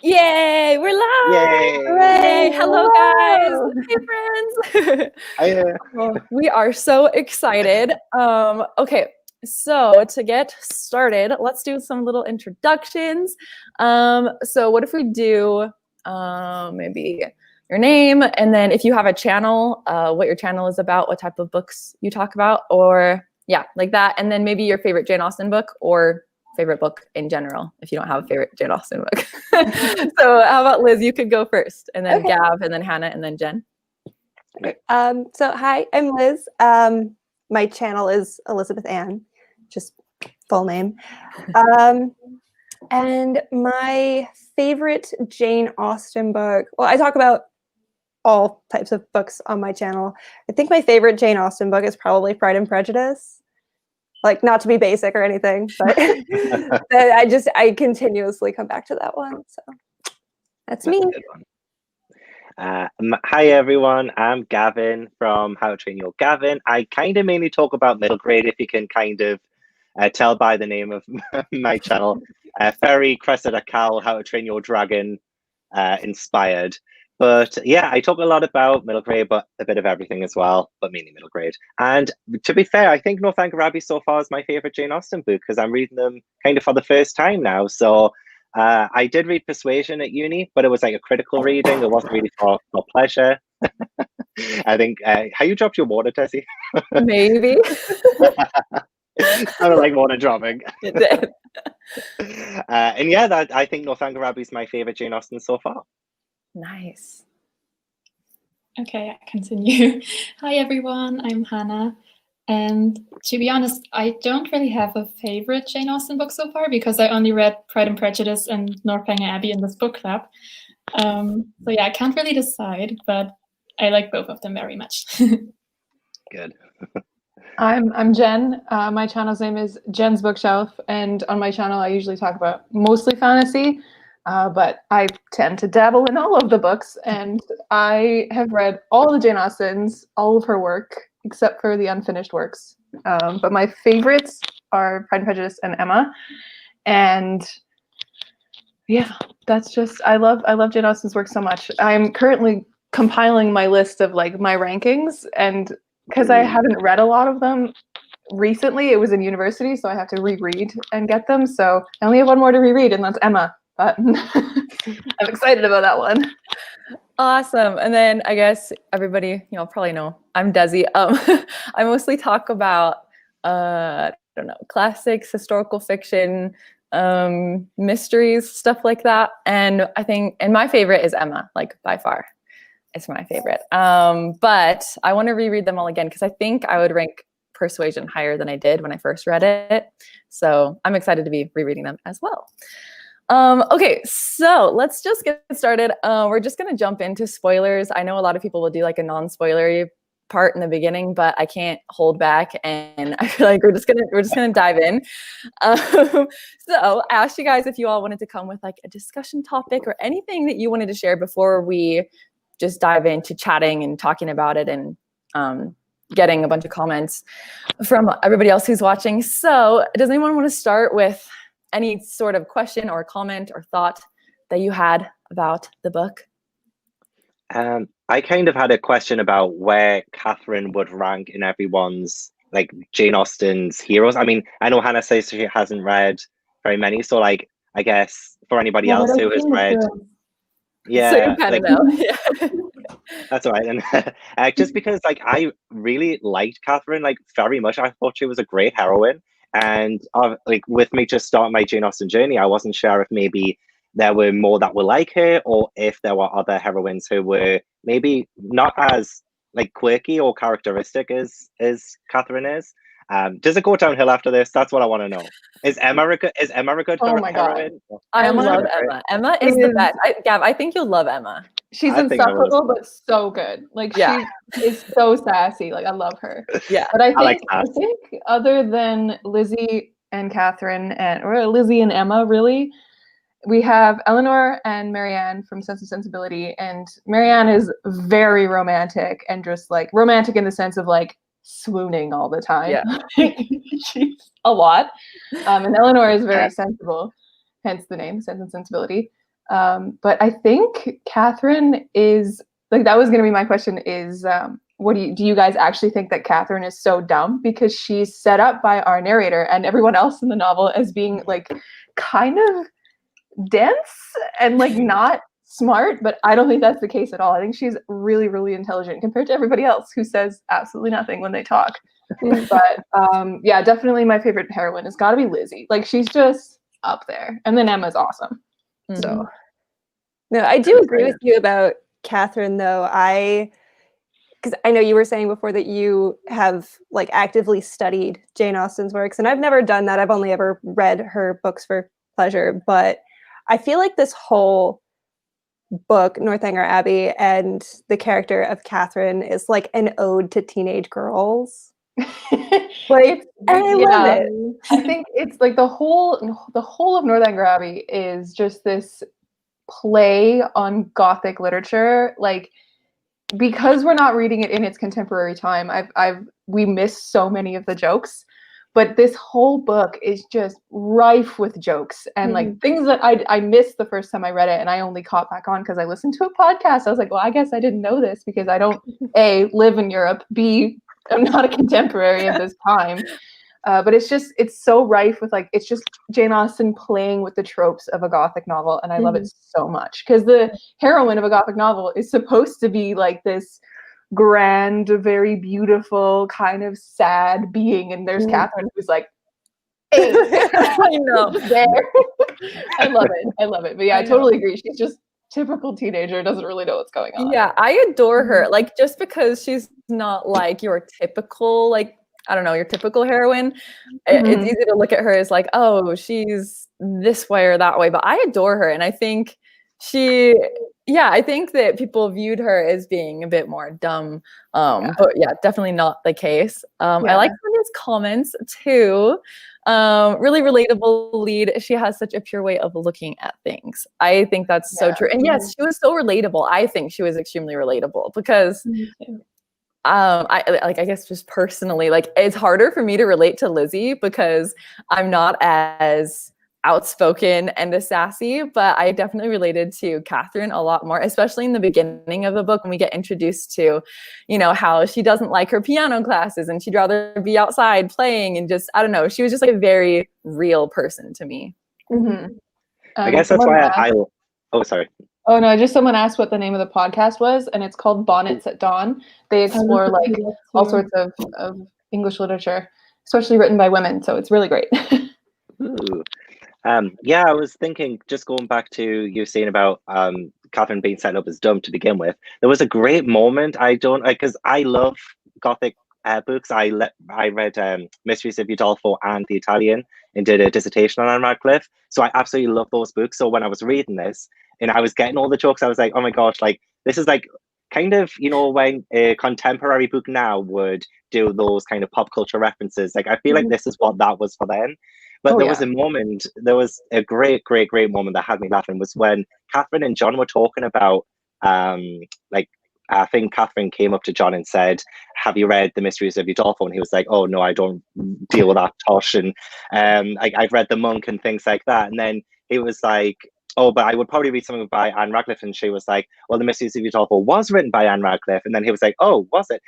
Yay, we're live! Yay! Hooray! Hello, guys! Whoa. Hey, friends! Hi, We are so excited. Okay, so to get started, let's do some little introductions. So what if we do maybe your name, and then if you have a channel, what your channel is about, what type of books you talk about, or yeah, like that, and then maybe your favorite Jane Austen book or favorite book in general, if you don't have a favorite Jane Austen book. So how about Liz, you could go first, and then Okay. Gab, and then Hannah, and then Jen. So hi, I'm Liz. My channel is Elizabeth Ann, just full name. And my favorite Jane Austen book, well, I talk about all types of books on my channel. I think my favorite Jane Austen book is probably Pride and Prejudice. Like, not to be basic or anything, but I continuously come back to that one. So that's me. a good one. Hi everyone, I'm Gavin from How to Train Your Gavin. I kind of mainly talk about middle grade, if you can kind of tell by the name of my channel. Very Cressida Cowell, How to Train Your Dragon inspired. But yeah, I talk a lot about middle grade, but a bit of everything as well, but mainly middle grade. And to be fair, I think Northanger Abbey so far is my favorite Jane Austen book because I'm reading them kind of for the first time now. So I did read Persuasion at uni, but it was like a critical reading. It wasn't really for pleasure. I think, how you dropped your water, Tessie? Maybe. Sounded like water dropping. It did. And yeah, I think Northanger Abbey is my favorite Jane Austen so far. Nice. Okay, I continue. Hi everyone, I'm Hannah. And to be honest, I don't really have a favorite Jane Austen book so far because I only read Pride and Prejudice and Northanger Abbey in this book club. So yeah, I can't really decide, but I like both of them very much. Good. I'm Jen. My channel's name is Jen's Bookshelf, and on my channel I usually talk about mostly fantasy, but I tend to dabble in all of the books, and I have read all the Jane Austens, all of her work, except for the unfinished works. But my favorites are Pride and Prejudice and Emma, and yeah, that's just, I love Jane Austen's work so much. I'm currently compiling my list of like my rankings, and because I haven't read a lot of them recently, it was in university, so I have to reread and get them. So I only have one more to reread, and that's Emma. But I'm excited about that one. Awesome. And then I guess everybody, probably know I'm Desi. I mostly talk about, I don't know, classics, historical fiction, mysteries, stuff like that. And my favorite is Emma, like by far. It's my favorite. But I want to reread them all again because I think I would rank Persuasion higher than I did when I first read it. So I'm excited to be rereading them as well. Okay, so let's just get started. We're just going to jump into spoilers. I know a lot of people will do like a non-spoilery part in the beginning, but I can't hold back, and I feel like we're just gonna dive in. So I asked you guys if you all wanted to come with like a discussion topic or anything that you wanted to share before we just dive into chatting and talking about it and getting a bunch of comments from everybody else who's watching. So does anyone want to start with any sort of question or comment or thought that you had about the book? I kind of had a question about where Catherine would rank in everyone's, like, Jane Austen's heroes. I mean, I know Hannah says she hasn't read very many, so like, I guess for anybody else who has read, yeah, so you kind of know. Yeah. That's all right. And just because like I really liked Catherine, like very much. I thought she was a great heroine. And like with me just starting my Jane Austen journey, I wasn't sure if maybe there were more that were like her, or if there were other heroines who were maybe not as like quirky or characteristic as Catherine is. Does it go downhill after this? That's what I want to know. Is Emma a good Oh my God. heroine? I love Emma. Emma is the best. Gav, I think you'll love Emma. She's insufferable, but so good. Like Yeah. she is so sassy. Like I love her. Yeah. But I like think other than Lizzie and Catherine or Lizzie and Emma, really, we have Eleanor and Marianne from Sense and Sensibility, and Marianne is very romantic and just like romantic in the sense of like swooning all the time. Yeah. She's a lot. And Eleanor is very sensible. hence the name Sense and Sensibility. But I think Catherine is like, that was going to be my question is, what do you guys actually think that Catherine is so dumb? Because she's set up by our narrator and everyone else in the novel as being like kind of dense and like not smart, but I don't think that's the case at all. I think she's really, really intelligent compared to everybody else who says absolutely nothing when they talk. But yeah, definitely my favorite heroine has got to be Lizzie. Like, she's just up there. And then Emma's awesome. So no, I do agree with you about Catherine, though. Because I know you were saying before that you have like actively studied Jane Austen's works, and I've never done that. I've only ever read her books for pleasure, but I feel like this whole book, Northanger Abbey, and the character of Catherine is like an ode to teenage girls. Like, I love it. I think it's like the whole of Northanger Abbey is just this play on Gothic literature. Like, because we're not reading it in its contemporary time, we miss so many of the jokes. But this whole book is just rife with jokes and like things that I missed the first time I read it, and I only caught back on because I listened to a podcast. I was like, well, I guess I didn't know this because I don't A, live in Europe, B, I'm not a contemporary of this time. But it's so rife with like, it's just Jane Austen playing with the tropes of a Gothic novel, and I love it so much because the heroine of a Gothic novel is supposed to be like this grand, very beautiful, kind of sad being, and there's Catherine who's like, hey, I know. there. I love it. But yeah, I totally agree. She's just typical teenager, doesn't really know what's going on. Yeah, I adore her. Like, just because she's not like your typical, like, I don't know, your typical heroine, it's easy to look at her as like, oh, she's this way or that way. But I adore her, and I think I think that people viewed her as being a bit more dumb. But yeah, definitely not the case. I like Sonia's comments too. Really relatable lead. She has such a pure way of looking at things. I think that's so true. And yes, she was so relatable. I think she was extremely relatable because I guess just personally, like, it's harder for me to relate to Lizzie because I'm not as outspoken and as sassy, but I definitely related to Catherine a lot more, especially in the beginning of the book when we get introduced to, you know, how she doesn't like her piano classes and she'd rather be outside playing, and just, I don't know, she was just like a very real person to me. I guess that's why oh, sorry. Oh no, just someone asked what the name of the podcast was, and it's called Bonnets at Dawn. They explore like all sorts of English literature, especially written by women, so it's really great. Ooh. Yeah, I was thinking, just going back to you saying about Catherine being set up as dumb to begin with. There was a great moment. Because I love Gothic books. I read Mysteries of Udolpho and The Italian and did a dissertation on Anne Radcliffe. So I absolutely love those books. So when I was reading this and I was getting all the jokes, I was like, oh my gosh, like, this is like kind of, you know, when a contemporary book now would do those kind of pop culture references. Like, I feel like this is what that was for them. But there was a great moment that had me laughing, was when Catherine and John were talking about, like, I think Catherine came up to John and said, have you read The Mysteries of Udolpho? And he was like, oh, no, I don't deal with that tosh. And I've read The Monk and things like that. And then he was like, oh, but I would probably read something by Anne Radcliffe. And she was like, well, The Mysteries of Udolpho was written by Anne Radcliffe. And then he was like, oh, was it?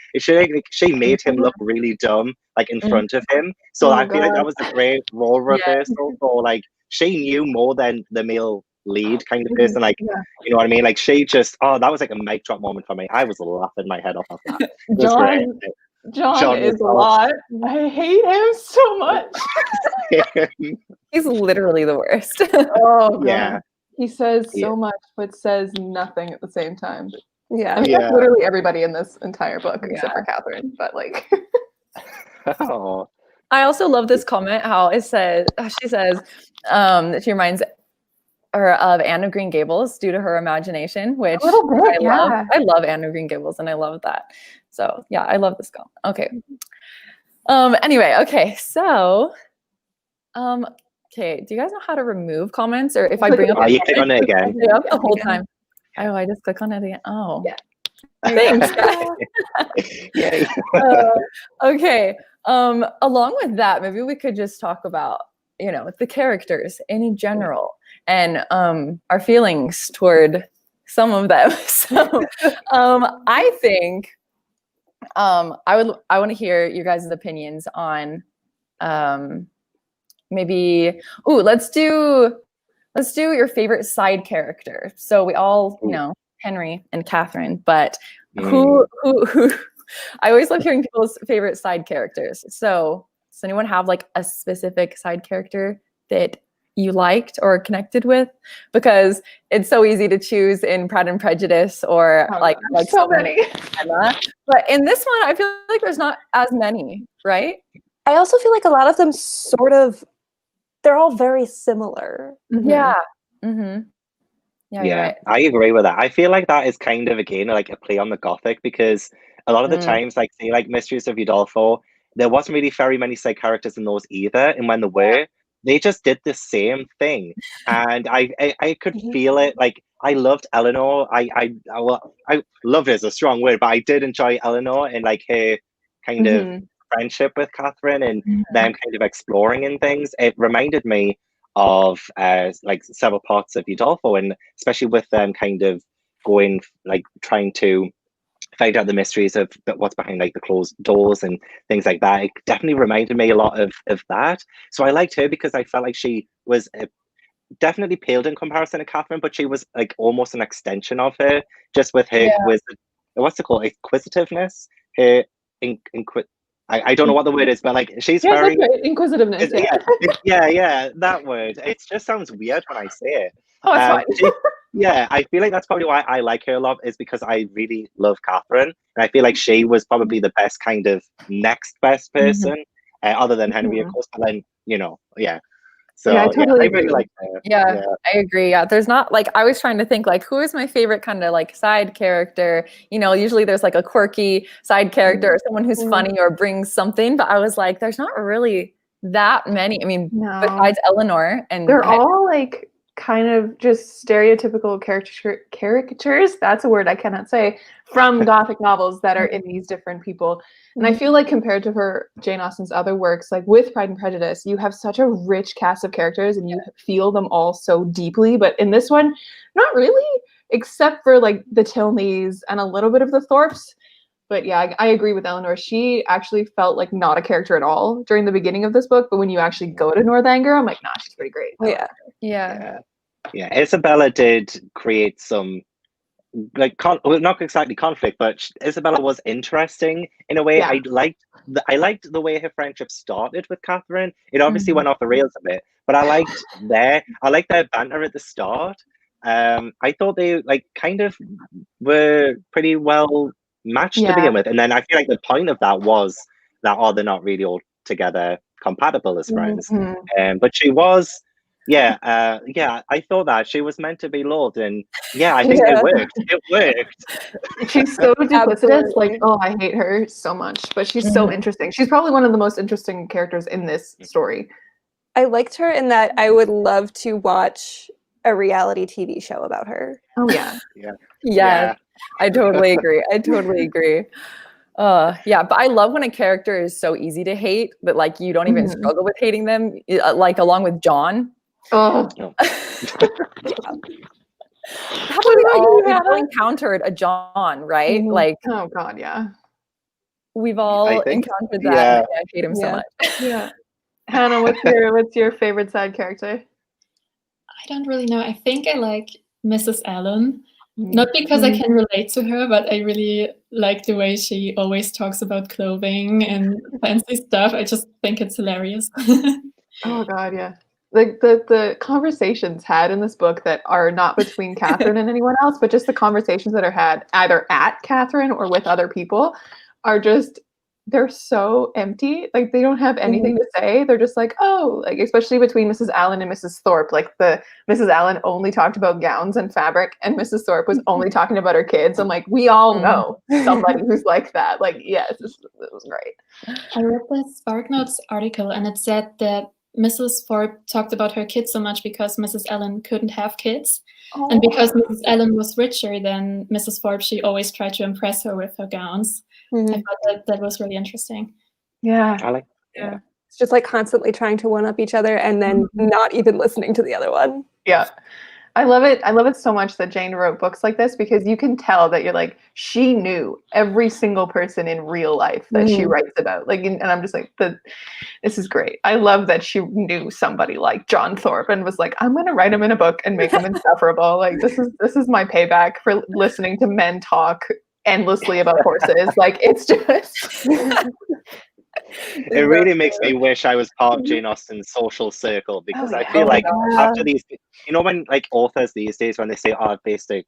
She made him look really dumb, like, in front of him. So I feel like that was a great role reversal. For like, she knew more than the male lead kind of person. Like, you know what I mean? Like, she just, that was like a mic drop moment for me. I was laughing my head off at that. John is a lot. I hate him so much. He's literally the worst. Oh, God. Yeah. He says so much, but says nothing at the same time. Yeah. I mean, that's literally everybody in this entire book, except for Catherine. But like, I also love this comment. How she says that she reminds her of Anne of Green Gables due to her imagination, which I love. I love Anne of Green Gables, and I love that. So yeah, I love this comment. Okay. Anyway, okay. So, okay. Do you guys know how to remove comments, or if I bring up? You click on it again. The whole time. Oh, I just click on it again. Oh, yeah. Thanks. Yay. Okay. Along with that, maybe we could just talk about, you know, the characters in general. and our feelings toward some of them. So I think I want to hear your guys' opinions on maybe let's do your favorite side character. So we all know Henry and Catherine, but who I always love hearing people's favorite side characters. So does anyone have like a specific side character that you liked or connected with? Because it's so easy to choose in Pride and Prejudice or like so many. But in this one, I feel like there's not as many, right? I also feel like a lot of them they're all very similar. Yeah. Mm-hmm. Yeah, you're right. I agree with that. I feel like that is kind of, again, like a play on the Gothic, because a lot of the times, like, say, like Mysteries of Udolpho, there wasn't really very many side characters in those either. And when there were, they just did the same thing. And I could feel it. Like, I loved Eleanor. I love is a strong word, but I did enjoy Eleanor and like her kind of friendship with Catherine and them kind of exploring in things. It reminded me of like several parts of Udolpho, and especially with them kind of going, like, trying to find out the mysteries of what's behind like the closed doors and things like that. It definitely reminded me a lot of that. So I liked her because I felt like she was definitely paled in comparison to Catherine, but she was like almost an extension of her, just with her what's it called, inquisitiveness, her I don't know what the word is, but like she's very inquisitiveness. Yeah, that word. It just sounds weird when I say it. Oh, it's fine. I feel like that's probably why I like her a lot, is because I really love Catherine, and I feel like she was probably the best kind of next best person, other than Henry, of course. But then So I totally agree. really like her. Yeah, I agree. Yeah, there's not like, I was trying to think like, who is my favorite kind of like side character? You know, usually there's like a quirky side character or someone who's funny or brings something. But I was like, there's not really that many. I mean, besides Eleanor, and they're all like kind of just stereotypical caricatures. That's a word I cannot say, from Gothic novels that are in these different people. And I feel like compared to Jane Austen's other works, like with Pride and Prejudice, you have such a rich cast of characters and you feel them all so deeply. But in this one, not really, except for like the Tilneys and a little bit of the Thorpes. But yeah, I agree with Eleanor. She actually felt like not a character at all during the beginning of this book. But when you actually go to Northanger, I'm like, nah, she's pretty great. Yeah. Isabella did create some, like, not exactly conflict, but Isabella was interesting in a way. I liked the way her friendship started with Catherine. It obviously went off the rails a bit, but I liked their banter at the start. I thought they like kind of were pretty well matched to begin with, and then I feel like the point of that was that they're not really all together compatible as friends. But she was. I thought that she was meant to be loved, and I think it worked. It worked. She's so duplicitous. Like, I hate her so much, but she's so interesting. She's probably one of the most interesting characters in this story. I liked her in that I would love to watch a reality TV show about her. Oh yeah. Yeah. I totally agree. But I love when a character is so easy to hate that like you don't even struggle with hating them, like along with John. Oh. How about we've all encountered a John, right? Like, oh god, yeah. We've all encountered that. I hate him so much. Yeah. Hannah, what's your favorite side character? I don't really know. I think I like Mrs. Allen. Not because I can relate to her, but I really like the way she always talks about clothing and fancy stuff. I just think it's hilarious. Oh god, yeah. Like the conversations had in this book that are not between Catherine and anyone else, but just the conversations that are had either at Catherine or with other people are just, they're so empty. Like they don't have anything to say. They're just like, like, especially between Mrs. Allen and Mrs. Thorpe. Like the Mrs. Allen only talked about gowns and fabric, and Mrs. Thorpe was only talking about her kids. I'm like, we all know somebody who's like that. Like, yes, it was great. I read this SparkNotes article, and it said that Mrs. Thorpe talked about her kids so much because Mrs. Allen couldn't have kids. And because Mrs. Allen was richer than Mrs. Thorpe, she always tried to impress her with her gowns. I thought that was really interesting. Yeah. I like It's just like constantly trying to one up each other and then not even listening to the other one. Yeah. I love it. I love it so much that Jane wrote books like this, because you can tell that you're like, she knew every single person in real life that she writes about. Like, and I'm just like, this is great. I love that she knew somebody like John Thorpe and was like, I'm going to write him in a book and make him insufferable. Like, this is my payback for listening to men talk endlessly about horses. Like, it's just. It really makes me wish I was part of Jane Austen's social circle, because I feel like after these, you know, when like authors these days, when they say, oh, I've based a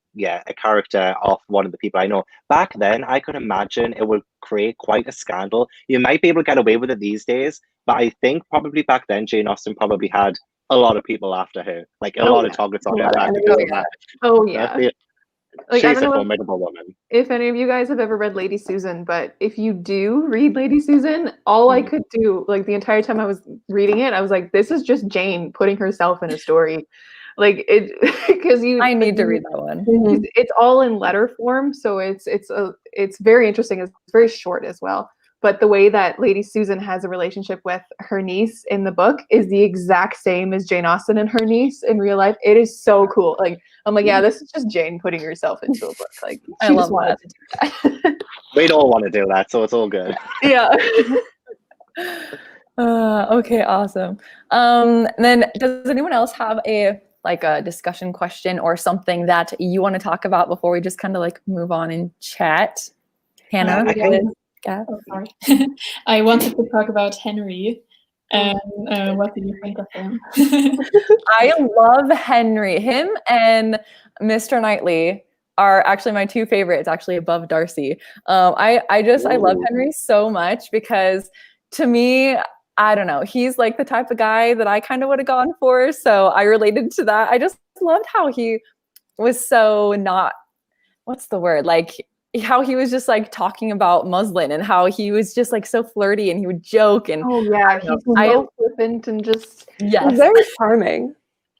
character off one of the people I know, back then I could imagine it would create quite a scandal. You might be able to get away with it these days, but I think probably back then Jane Austen probably had a lot of people after her, like a lot of targets on her back because of that. Oh yeah. Like, she's a formidable woman. If any of you guys have ever read Lady Susan, but if you do read Lady Susan, all I could do, like the entire time I was reading it, I was like, this is just Jane putting herself in a story. Like it, because I need to read that one. It's all in letter form, so it's very interesting. It's very short as well. But the way that Lady Susan has a relationship with her niece in the book is the exact same as Jane Austen and her niece in real life. It is so cool. Like, I'm like, yeah, this is just Jane putting herself into a book. Like, I she love just wanted to do that. We don't want to do that, so it's all good. Yeah. Okay, awesome. Then does anyone else have a discussion question or something that you want to talk about before we just kind of like move on and chat? Hannah? Sorry. I wanted to talk about Henry. What do you think of him? I love Henry. Him and Mr. Knightley are actually my two favorites, actually above Darcy. I love Henry so much because to me, I don't know, he's like the type of guy that I kind of would have gone for. So I related to that. I just loved how he was so not, what's the word? Like how he was just like talking about muslin and how he was just like so flirty and he would joke and he's so flippant and just he's very charming.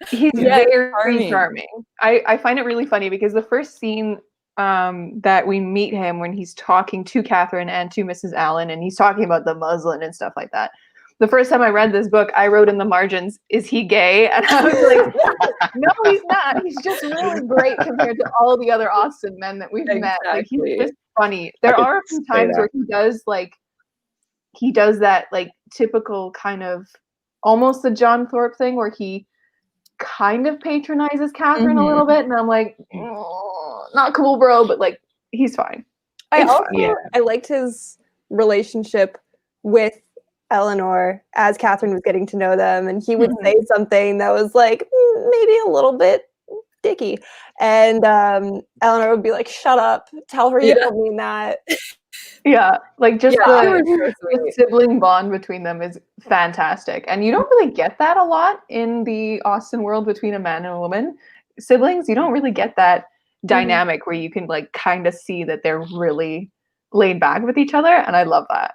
He's very charming. I find it really funny because the first scene that we meet him when he's talking to Catherine and to Mrs. Allen and he's talking about the muslin and stuff like that. The first time I read this book, I wrote in the margins, "Is he gay?" And I was like, "No, he's not. He's just really great compared to all the other Austen men that we've met. Like he's just funny." There are a few times where he does that like typical kind of almost the John Thorpe thing where he kind of patronizes Catherine a little bit, and I'm like, not cool, bro, but like he's fine. I liked his relationship with Eleanor as Catherine was getting to know them, and he would say something that was like maybe a little bit dicky, and Eleanor would be like, "Shut up! Tell her you don't mean that." Yeah, like just the sibling bond between them is fantastic, and you don't really get that a lot in the Austen world between a man and a woman. Siblings, you don't really get that dynamic where you can like kind of see that they're really laid back with each other, and I love that.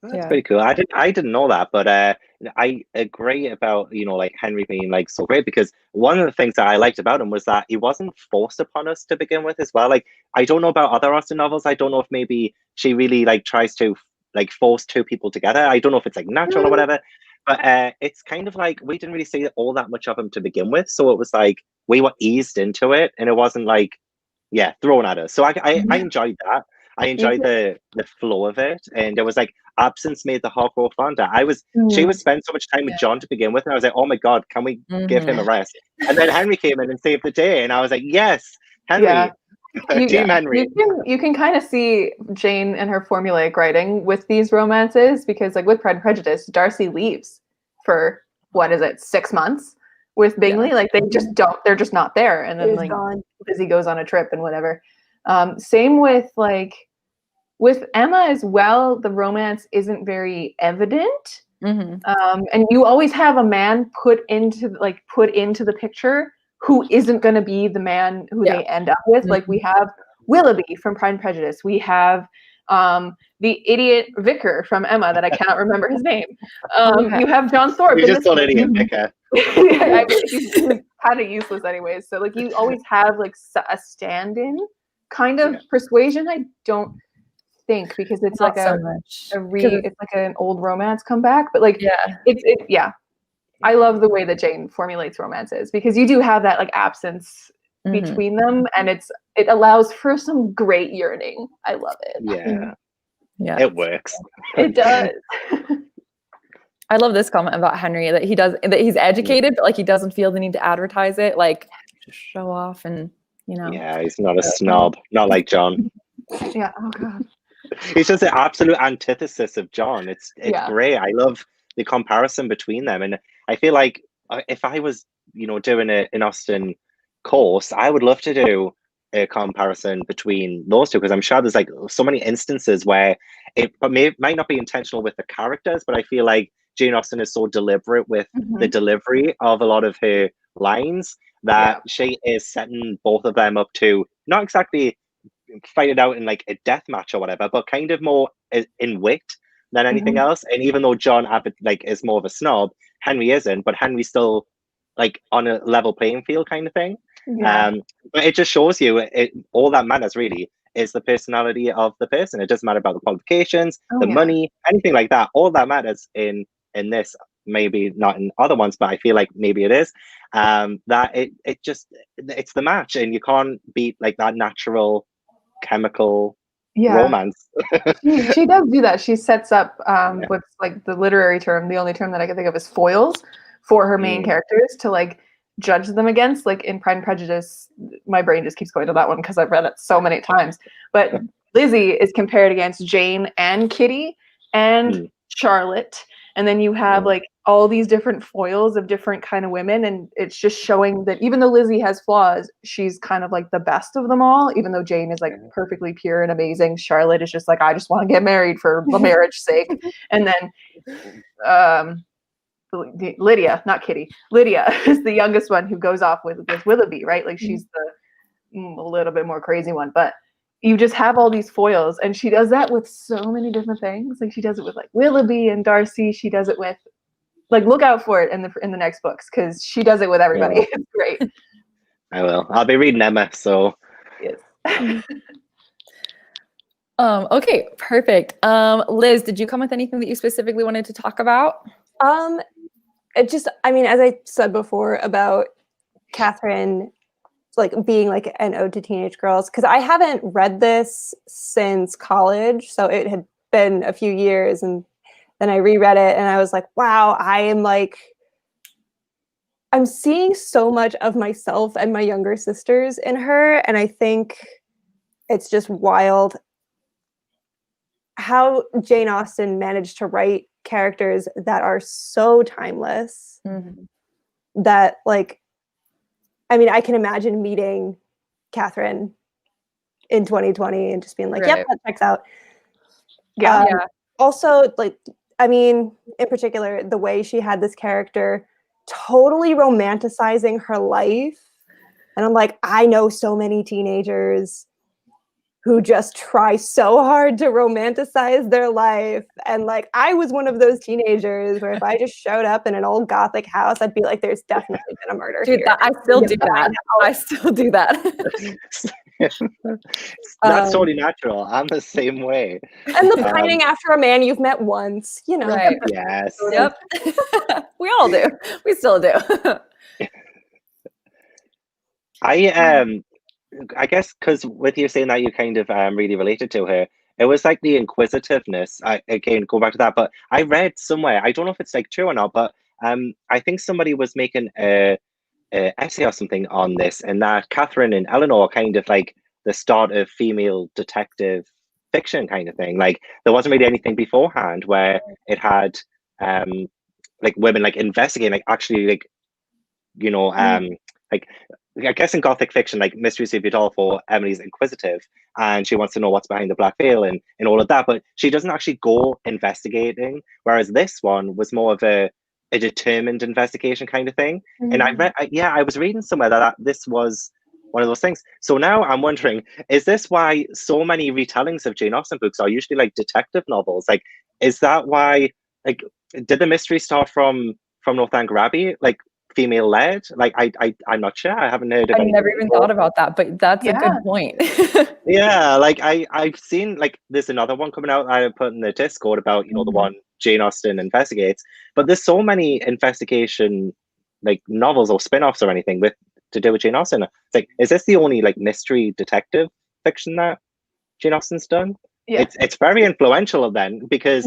That's pretty cool. I didn't know that, but I agree about, you know, like Henry being like so great, because one of the things that I liked about him was that he wasn't forced upon us to begin with as well. Like, I don't know about other Austen novels. I don't know if maybe she really like tries to like force two people together. I don't know if it's like natural or whatever, but it's kind of like we didn't really see all that much of him to begin with. So it was like we were eased into it and it wasn't like, thrown at us. So I enjoyed that. I enjoyed the flow of it, and it was like absence made the heart grow fonder. She was spending so much time with John to begin with, and I was like, oh my god, can we give him a rest? And then Henry came in and saved the day, and I was like, yes, Henry, Team Henry. You can kind of see Jane and her formulaic writing with these romances, because like with Pride and Prejudice, Darcy leaves for 6 months with Bingley. Like they're just not there, and then like Lizzie goes on a trip and whatever. Same with with Emma as well, the romance isn't very evident. And you always have a man put into the picture who isn't going to be the man who they end up with. Like we have Willoughby from Pride and Prejudice. We have the idiot vicar from Emma that I cannot remember his name. You have John Thorpe. You just called idiot vicar. He's kind of useless anyways. So like you always have like a stand-in kind of persuasion. I don't think, because it's Not like so much. it's like an old romance comeback, but like Yeah. yeah. I love the way that Jane formulates romances, because you do have that like absence between them, and it allows for some great yearning. I love it. Yeah, Yeah. it works. It does. I love this comment about Henry, that he's educated, but like he doesn't feel the need to advertise it, like just show off, and Yeah, he's not a snob, not like John. Yeah. Oh god. He's just the absolute antithesis of John. It's Yeah. great. I love the comparison between them, and I feel like if I was doing an Austen course, I would love to do a comparison between those two, because I'm sure there's like so many instances where might not be intentional with the characters, but I feel like Jane Austen is so deliberate with the delivery of a lot of her lines that she is setting both of them up to not exactly fight it out in like a death match or whatever, but kind of more in wit than anything else. And even though John Abbott like is more of a snob, Henry isn't, but Henry's still like on a level playing field kind of thing. But it just shows you all that matters really is the personality of the person. It doesn't matter about the qualifications, the money, anything like that. All that matters in this, maybe not in other ones, but I feel like maybe it is. That it's the match, and you can't beat like that natural chemical romance. she does do that. She sets up what's like the literary term, the only term that I can think of is foils for her main characters to like judge them against. Like in Pride and Prejudice, my brain just keeps going to that one because I've read it so many times. But Lizzie is compared against Jane and Kitty and Charlotte. And then you have like all these different foils of different kind of women. And it's just showing that even though Lizzie has flaws, she's kind of like the best of them all, even though Jane is like perfectly pure and amazing. Charlotte is just like, I just want to get married for the marriage's sake. And then Lydia, not Kitty, Lydia is the youngest one who goes off with Willoughby, right? Like she's the a little bit more crazy one, but you just have all these foils, and she does that with so many different things. Like she does it with like Willoughby and Darcy. She does it with like, look out for it in the next books, because she does it with everybody. Yeah. It's great. I will. I'll be reading Emma, so yes. Okay, perfect. Liz, did you come with anything that you specifically wanted to talk about? It just, I mean, as I said before about Catherine, like being like an ode to teenage girls, because I haven't read this since college, so it had been a few years, and then I reread it and I was like, wow, I'm seeing so much of myself and my younger sisters in her, and I think it's just wild how Jane Austen managed to write characters that are so timeless that, like, I mean, I can imagine meeting Catherine in 2020 and just being like, yep, that checks out. Yeah. Also, like, I mean, in particular, the way she had this character totally romanticizing her life. And I'm like, I know so many teenagers who just try so hard to romanticize their life. And like, I was one of those teenagers where if I just showed up in an old Gothic house, I'd be like, there's definitely been a murder here. I still do that. I still do that. That's totally natural. I'm the same way. And the pining after a man you've met once, you know. Right. Yes. Yep. We all do. We still do. I guess because with you saying that you kind of really related to her, it was like the inquisitiveness. Again, go back to that. But I read somewhere, I don't know if it's like true or not, but I think somebody was making a essay or something on this, and that Catherine and Eleanor are kind of like the start of female detective fiction kind of thing. Like there wasn't really anything beforehand where it had like women like investigating, like actually like, you know, like I guess in Gothic fiction, like Mysteries of Udolpho, Emily's inquisitive and she wants to know what's behind the black veil and all of that, but she doesn't actually go investigating. Whereas this one was more of a determined investigation kind of thing. And I was reading somewhere that this was one of those things. So now I'm wondering, is this why so many retellings of Jane Austen books are usually like detective novels? Like, is that why, like, did the mystery start from Northanger Abbey? Like, female led? Like I'm not sure. I haven't heard of I anything never even before. thought about that, but that's a good Yeah. point. Yeah, like I've seen, like, there's another one coming out I put in the Discord about, the one Jane Austen investigates, but there's so many investigation like novels or spin-offs or anything with to do with Jane Austen. It's like, is this the only like mystery detective fiction that Jane Austen's done? Yeah. It's very influential then, because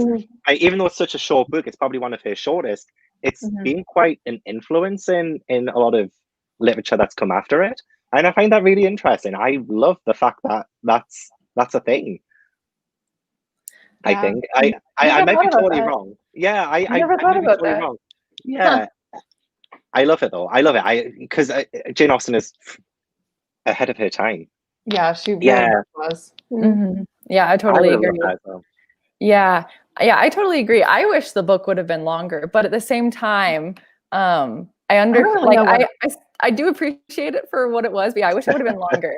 even though it's such a short book, it's probably one of her shortest. It's been quite an influence in a lot of literature that's come after it. And I find that really interesting. I love the fact that that's a thing. I Yeah. think I Never might be thought about totally that. wrong. Yeah, I Never I thought might be about totally that. wrong. Yeah, I love it though. I love it. Because Jane Austen is ahead of her time. Yeah, she really Yeah. was. Yeah, I totally would have agree. loved that as well. Yeah, I totally agree. I wish the book would have been longer, but at the same time, I really know what- I do appreciate it for what it was, but yeah, I wish it would have been longer.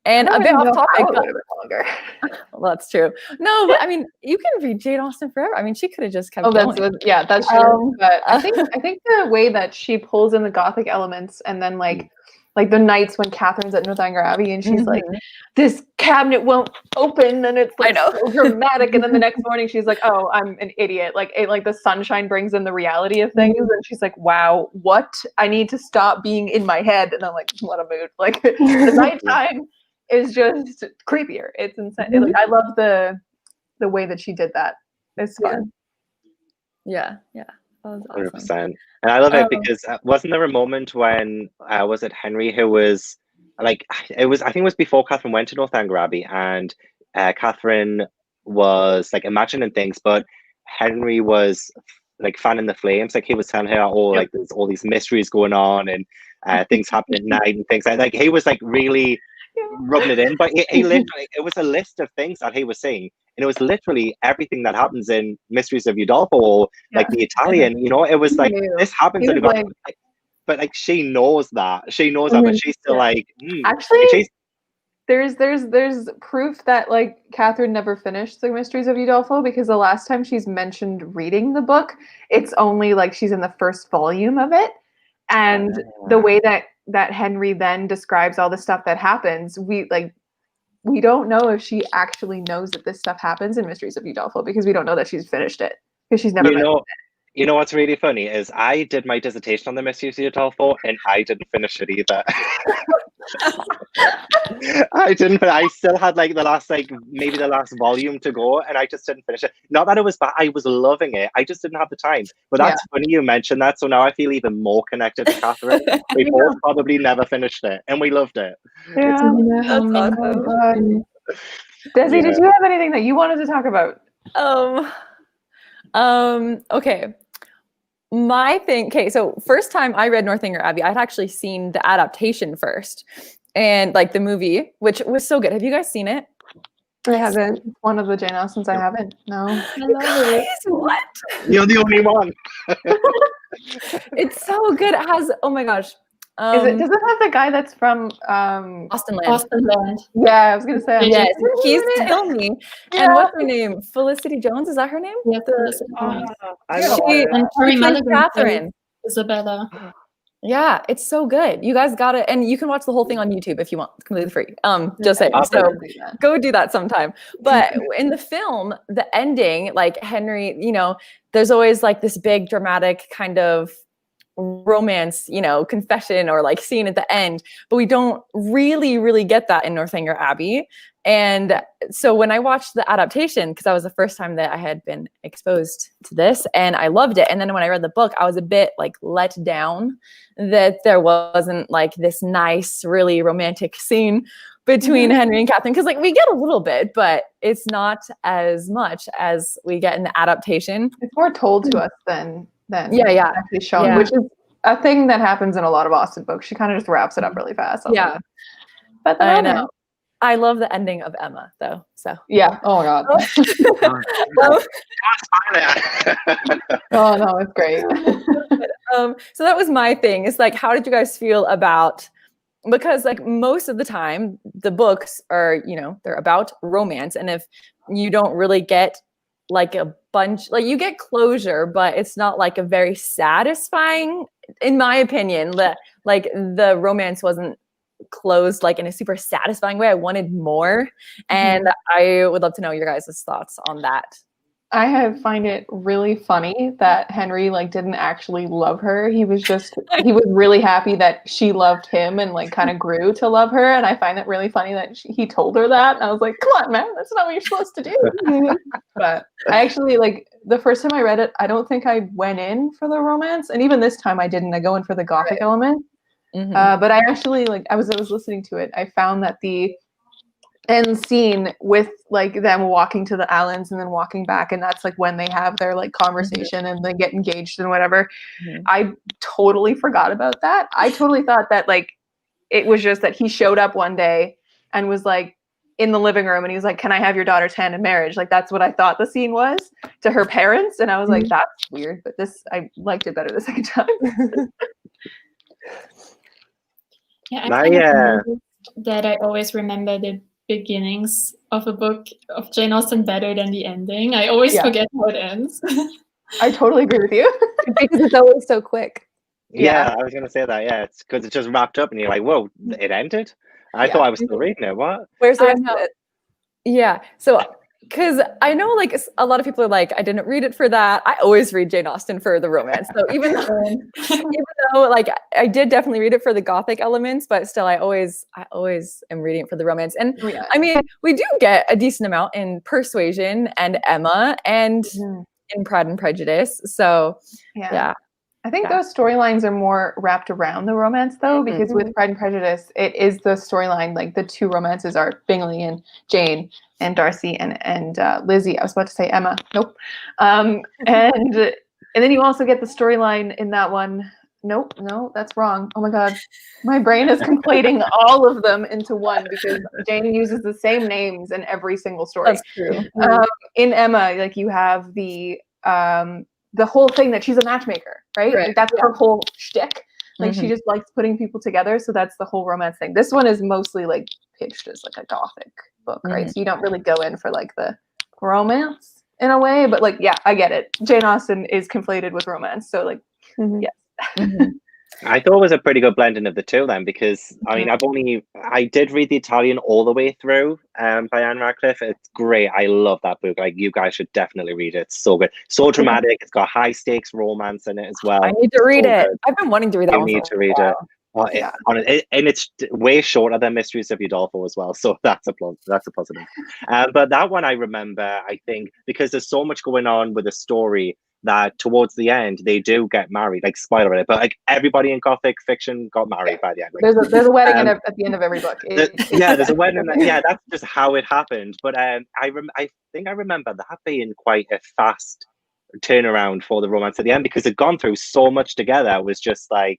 And I a don't bit even off know how topic. it would have been longer. Well, that's true. No, but I mean, you can read Jane Austen forever. I mean, she could have just kept Oh, going. that's true. But I think the way that she pulls in the Gothic elements, and then like the nights when Catherine's at Northanger Abbey and she's like, this cabinet won't open, and it's like so dramatic, and then the next morning she's like, oh, I'm an idiot. Like the sunshine brings in the reality of things, and she's like, wow, what? I need to stop being in my head. And I'm like, what a mood. Like the nighttime is just creepier. It's insane. Like, I love the way that she did that. It's fun. Yeah. That was awesome. 100%. And I love it because wasn't there a moment when was it Henry who was like, I think it was before Catherine went to Northanger Abbey, and Catherine was like imagining things, but Henry was like fanning the flames. Like he was telling her, oh, like there's all these mysteries going on, and things happen at night and things like he was like really rubbing it in. But he literally, it was a list of things that he was saying. And it was literally everything that happens in Mysteries of Udolpho, or like the Italian, it was like, this happens in but like she knows that, but she's still like, actually, there's proof that like Catherine never finished the Mysteries of Udolpho, because the last time she's mentioned reading the book, it's only like she's in the first volume of it, and the way that Henry then describes all the stuff that happens, we don't know if she actually knows that this stuff happens in Mysteries of Udolpho, because we don't know that she's finished it, because she's never mentioned it. You know what's really funny is I did my dissertation on the Mysteries of Udolpho, and I didn't finish it either. I still had like maybe the last volume to go, and I just didn't finish it. Not that it was bad, I was loving it. I just didn't have the time. But that's funny you mentioned that. So now I feel even more connected to Catherine. We both probably never finished it, and we loved it. Yeah, that's awesome. Desi, did you have anything that you wanted to talk about? Okay. My thing, okay, so first time I read Northanger Abbey, I'd actually seen the adaptation first, and like the movie, which was so good. Have you guys seen it? I haven't. It's one of the Jane Austens I haven't. No. What? You're the only one. It's so good. It has, oh my gosh. Does it have the guy that's from Austen Land? Austen Land. Yeah, I was gonna say. Yes, he's killing me. And what's her name? Felicity Jones, is that her name? Yeah, Felicity Jones. And Tori plays Mulligan Catherine. Isabella. Yeah, it's so good. You guys got it, and you can watch the whole thing on YouTube if you want, completely free. Just saying. So go do that sometime. But in the film, the ending, like Henry, there's always like this big dramatic kind of romance, confession or like scene at the end, but we don't really get that in Northanger Abbey. And so when I watched the adaptation, because that was the first time that I had been exposed to this, and I loved it. And then when I read the book, I was a bit like let down that there wasn't like this nice, really romantic scene between Henry and Catherine, because like we get a little bit, but it's not as much as we get in the adaptation. It's more told to us than actually shown, Yeah. which is a thing that happens in a lot of Austen books. She kind of just wraps it up really fast. Yeah. But I know. I love the ending of Emma, though. So yeah. Oh my god. Oh no, it's great. So that was my thing. It's like, how did you guys feel about? Because like most of the time, the books are, they're about romance, and if you don't really get like a bunch, like you get closure, but it's not like a very satisfying, in my opinion. Like the romance wasn't closed like in a super satisfying way. I wanted more, and I would love to know your guys' thoughts on that. I find it really funny that Henry like didn't actually love her. He was really happy that she loved him and like kind of grew to love her. And I find it really funny that he told her that. And I was like, come on, man, that's not what you're supposed to do. But I actually like the first time I read it, I don't think I went in for the romance. And even this time I didn't. I go in for the gothic element. But I actually like I was listening to it. I found that the end scene with like them walking to the Allens and then walking back, and that's like when they have their like conversation and they get engaged and whatever. I totally forgot about that. I totally thought that like it was just that he showed up one day and was like in the living room and he was like, can I have your daughter's hand in marriage? Like that's what I thought the scene was to her parents, and I was like, that's weird, but this I liked it better the second time. Yeah, I kind of noticed that I always remember the beginnings of a book of Jane Austen better than the ending. I always forget how it ends. I totally agree with you. Because it's always so quick. Yeah, I was going to say that. Yeah, it's because it's just wrapped up and you're like, whoa, it ended? I thought I was still reading it. What? Where's the rest of it? Yeah. So, because I know like a lot of people are like, I didn't read it for that. I always read Jane Austen for the romance. So even though like I did definitely read it for the gothic elements, but still I always am reading it for the romance. And I mean, we do get a decent amount in Persuasion and Emma and in Pride and Prejudice. So yeah. I think those storylines are more wrapped around the romance, though, because with Pride and Prejudice, it is the storyline. Like the two romances are Bingley and Jane, and Darcy and Lizzie. I was about to say Emma. Nope. And then you also get the storyline in that one. Nope, no, that's wrong. Oh my God, my brain is conflating all of them into one because Jane uses the same names in every single story. That's true. In Emma, like you have the whole thing that she's a matchmaker, right? Like that's her whole shtick. Like she just likes putting people together. So that's the whole romance thing. This one is mostly like pitched as like a gothic book, right? So you don't really go in for like the romance in a way, but like, yeah, I get it. Jane Austen is conflated with romance. So like, yes. I thought it was a pretty good blending of the two then, because I mean, I did read the Italian all the way through by Anne Radcliffe. It's great. I love that book. Like you guys should definitely read it. It's so good. So dramatic. It's got high stakes romance in it as well. I need to read it. I've been wanting to read that one. You need to read it. Oh, and it's way shorter than Mysteries of Udolpho as well. So that's a positive. But that one I remember, I think, because there's so much going on with the story, that towards the end they do get married. Like spoiler alert, but like everybody in gothic fiction got married by the end. Like, there's a wedding at the end of every book. There's a wedding. That's just how it happened. But I think I remember that being quite a fast turnaround for the romance at the end, because it'd gone through so much together. It was just like,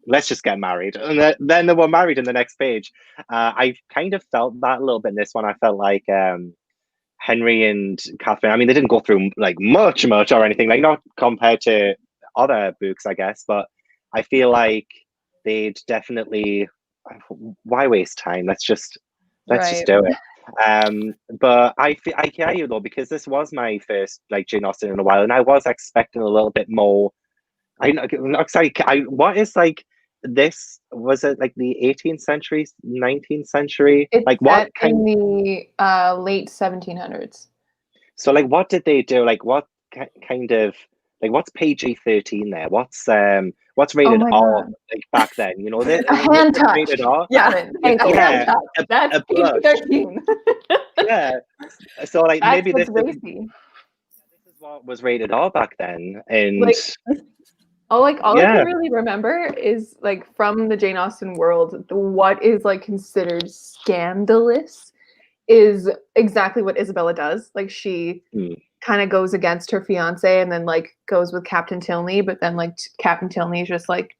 let's just get married, and then they were married in the next page. I kind of felt that a little bit in this one. I felt like Henry and Catherine, I mean, they didn't go through like much or anything, like not compared to other books, I guess, but I feel like they'd definitely, why waste time? Let's just do it. But I hear you though, because this was my first like Jane Austen in a while, and I was expecting a little bit more. What is like this? Was it like the 18th century, 19th century? It's like what in the late 1700s. So like, what did they do? Like, what kind of like what's PG-13 there? What's rated R like back then? You know, a hand touch. Rated R. Yeah, that's PG-13. Yeah. So like maybe this is what was rated R back then, and. Like, all I can really remember is like from the Jane Austen world, what is like considered scandalous is exactly what Isabella does. Like she kind of goes against her fiance and then like goes with Captain Tilney, but then like Captain Tilney is just like,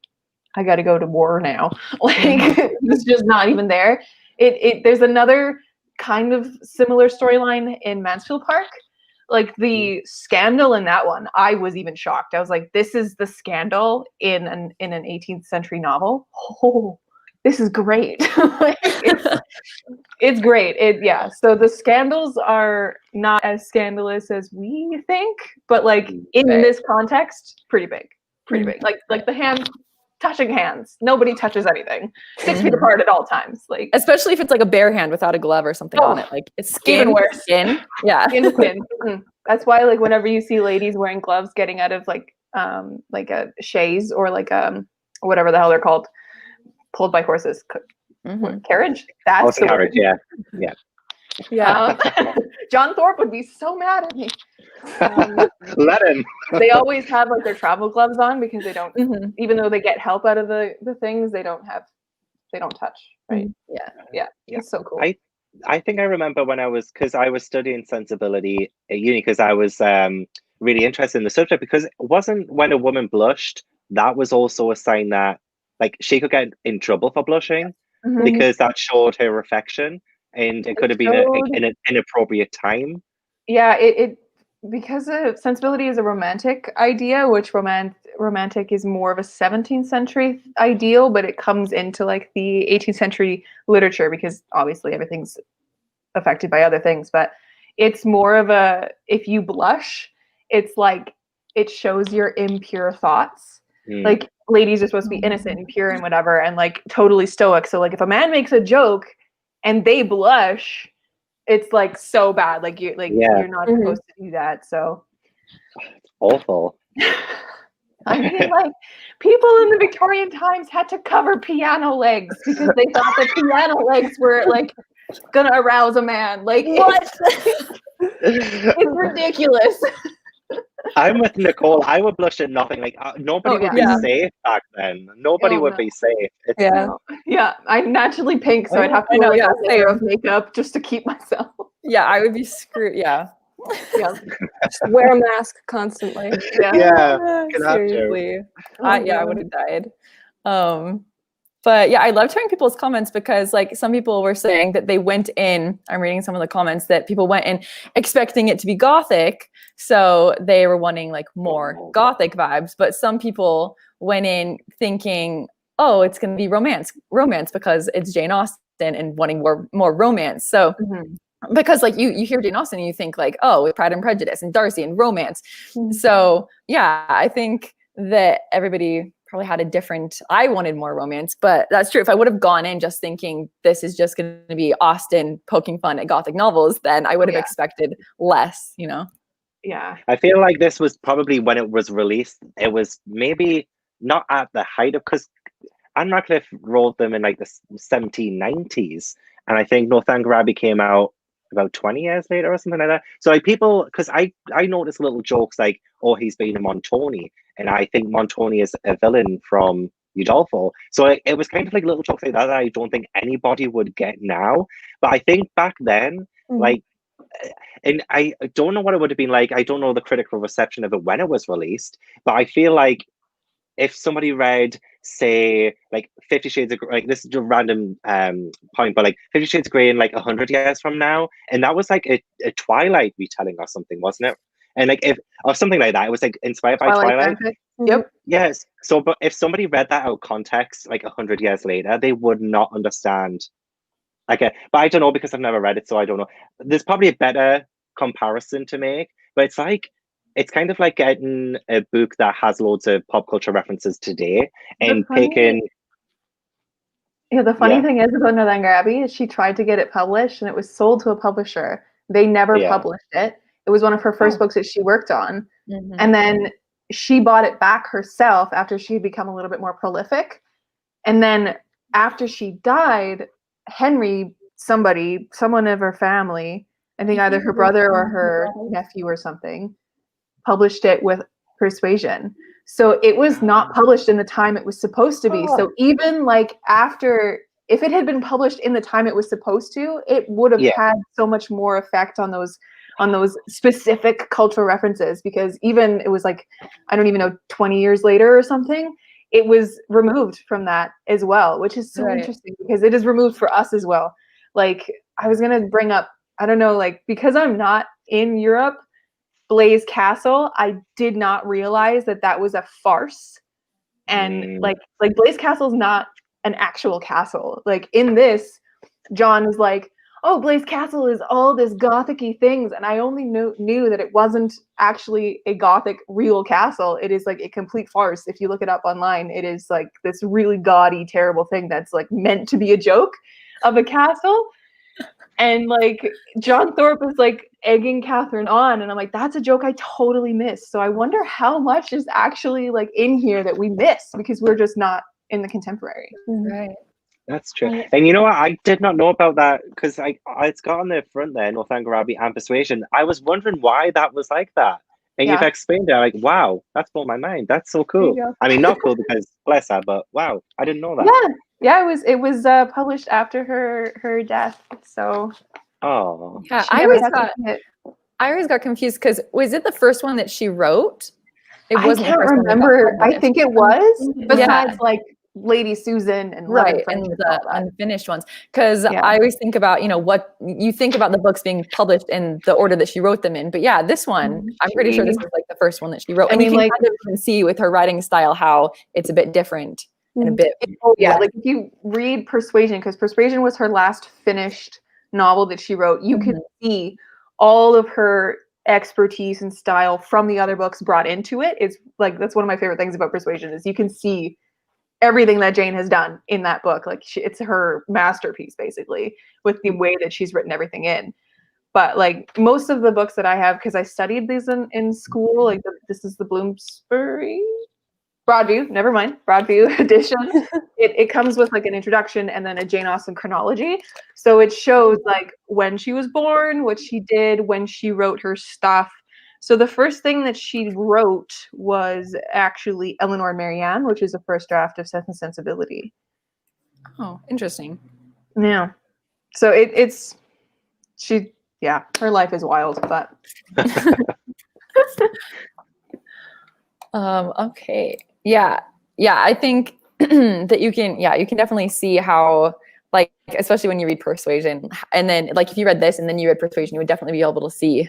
I got to go to war now. Like it's just not even there. There's another kind of similar storyline in Mansfield Park. Like the scandal in that one, I was even shocked. I was like, this is the scandal in an 18th century novel. Oh, this is great. Like, it's great. So the scandals are not as scandalous as we think, but like in this context, pretty big. Like the hand touching hands. Nobody touches anything 6 feet apart at all times. Like, especially if it's like a bare hand without a glove or something on it. Like it's skin, even worse. Skin. Yeah. Skin to skin. That's why like whenever you see ladies wearing gloves getting out of like a chaise or like whatever the hell they're called, pulled by horses, carriage. That's the carriage. word. Yeah. John Thorpe would be so mad at me. Let him. They always have like their travel gloves on because they don't, even though they get help out of the things, they don't touch. Right. Yeah. It's so cool. I think I remember when because I was studying sensibility at uni, because I was really interested in the subject, because it wasn't when a woman blushed, that was also a sign that like she could get in trouble for blushing because that showed her affection, and it could have been an inappropriate time. Yeah, it because sensibility is a romantic idea, which romantic is more of a 17th century ideal, but it comes into like the 18th century literature because obviously everything's affected by other things, but it's more of a, if you blush, it's like it shows your impure thoughts. Like ladies are supposed to be innocent and pure and whatever, and like totally stoic. So like if a man makes a joke and they blush, it's like so bad. Like you're not supposed to do that. So it's awful. I mean, like people in the Victorian times had to cover piano legs because they thought that piano legs were like gonna arouse a man. Like what? It's ridiculous. I'm with Nicole. I would blush at nothing. Like nobody would be safe back then. Nobody would be safe. I'm naturally pink, so I'd have to wear a layer of makeup just to keep myself. Yeah, I would be screwed. Yeah. Just wear a mask constantly. Seriously. I would have died. But yeah, I loved hearing people's comments because like some people were saying that they went in, I'm reading some of the comments, that people went in expecting it to be gothic. So they were wanting like more gothic vibes. But some people went in thinking, oh, it's going to be romance because it's Jane Austen and wanting more romance. So because like you hear Jane Austen and you think like, oh, Pride and Prejudice and Darcy and romance. So yeah, I think that everybody probably had a different, I wanted more romance, but that's true. If I would have gone in just thinking this is just going to be Austen poking fun at gothic novels, then I would have expected less, you know? Yeah. I feel like this was probably when it was released, it was maybe not at the height of, because Anne Radcliffe wrote them in like the 1790s. And I think Northanger Abbey came out about 20 years later or something like that. So like people, because I noticed little jokes like, oh, he's been a Montoni. And I think Montoni is a villain from Udolpho. So it was kind of like little jokes like that I don't think anybody would get now. But I think back then, like, and I don't know what it would have been like. I don't know the critical reception of it when it was released. But I feel like if somebody read, say, like 50 Shades of Grey, like this is a random point, but like 50 Shades of Grey in like 100 years from now, and that was like a Twilight retelling or something, wasn't it? And like or something like that, it was like inspired by Twilight. Yep. Yes. So, but if somebody read that out of context, like 100 years later, they would not understand. But I don't know because I've never read it, so I don't know. There's probably a better comparison to make, but it's kind of like getting a book that has loads of pop culture references today and picking. Yeah, the funny thing is about Northanger Abbey is she tried to get it published and it was sold to a publisher. They never published it. It was one of her first books that she worked on. And then she bought it back herself after she had become a little bit more prolific. And then after she died, Henry, someone of her family, I think either her brother or her nephew or something, published it with Persuasion. So it was not published in the time it was supposed to be. So even like after, if it had been published in the time it was supposed to, it would have had so much more effect on those specific cultural references, because even it was like, I don't even know, 20 years later or something, it was removed from that as well, which is so interesting because it is removed for us as well. Like I was going to bring up, I don't know, like because I'm not in Europe, Blaise Castle, I did not realize that was a farce. And like Blaise Castle's not an actual castle. Like in this, John is like, oh, Blaise Castle is all this gothic-y things, and I only knew that it wasn't actually a gothic real castle. It is like a complete farce. If you look it up online, it is like this really gaudy, terrible thing that's like meant to be a joke of a castle. And like John Thorpe is like egging Catherine on, and I'm like, that's a joke I totally missed. So I wonder how much is actually like in here that we miss because we're just not in the contemporary. Right. That's true. And you know what? I did not know about that because it's got on the front there, Northanger Abbey and Persuasion. I was wondering why that was like that. And you've explained it. I'm like, wow, that's blown my mind. That's so cool. I mean, not cool because bless her, but wow, I didn't know that. Yeah, it was published after her death. So yeah, I always got confused because was it the first one that she wrote? It wasn't. I can't remember. I think it was. Besides, like Lady Susan and right, and the unfinished ones. Because I always think about, you know, what you think about the books being published in the order that she wrote them in. But yeah, this one, I'm pretty sure this was like the first one that she wrote. And you can kind of even see with her writing style how it's a bit different and a bit. Like if you read Persuasion, because Persuasion was her last finished novel that she wrote, you can see all of her expertise and style from the other books brought into it. It's like, that's one of my favorite things about Persuasion is you can see everything that Jane has done in that book. Like it's her masterpiece basically with the way that she's written everything in. But like most of the books that I have, because I studied these in school, like this is the Bloomsbury Broadview, never mind, Broadview edition. It comes with like an introduction and then a Jane Austen chronology. So it shows like when she was born, what she did, when she wrote her stuff. So the first thing that she wrote was actually Eleanor Marianne, which is a first draft of Sense and Sensibility. Oh, interesting. Yeah. So her life is wild, but. Okay. Yeah. I think that you can definitely see how, like, especially when you read Persuasion, and then like if you read this and then you read Persuasion, you would definitely be able to see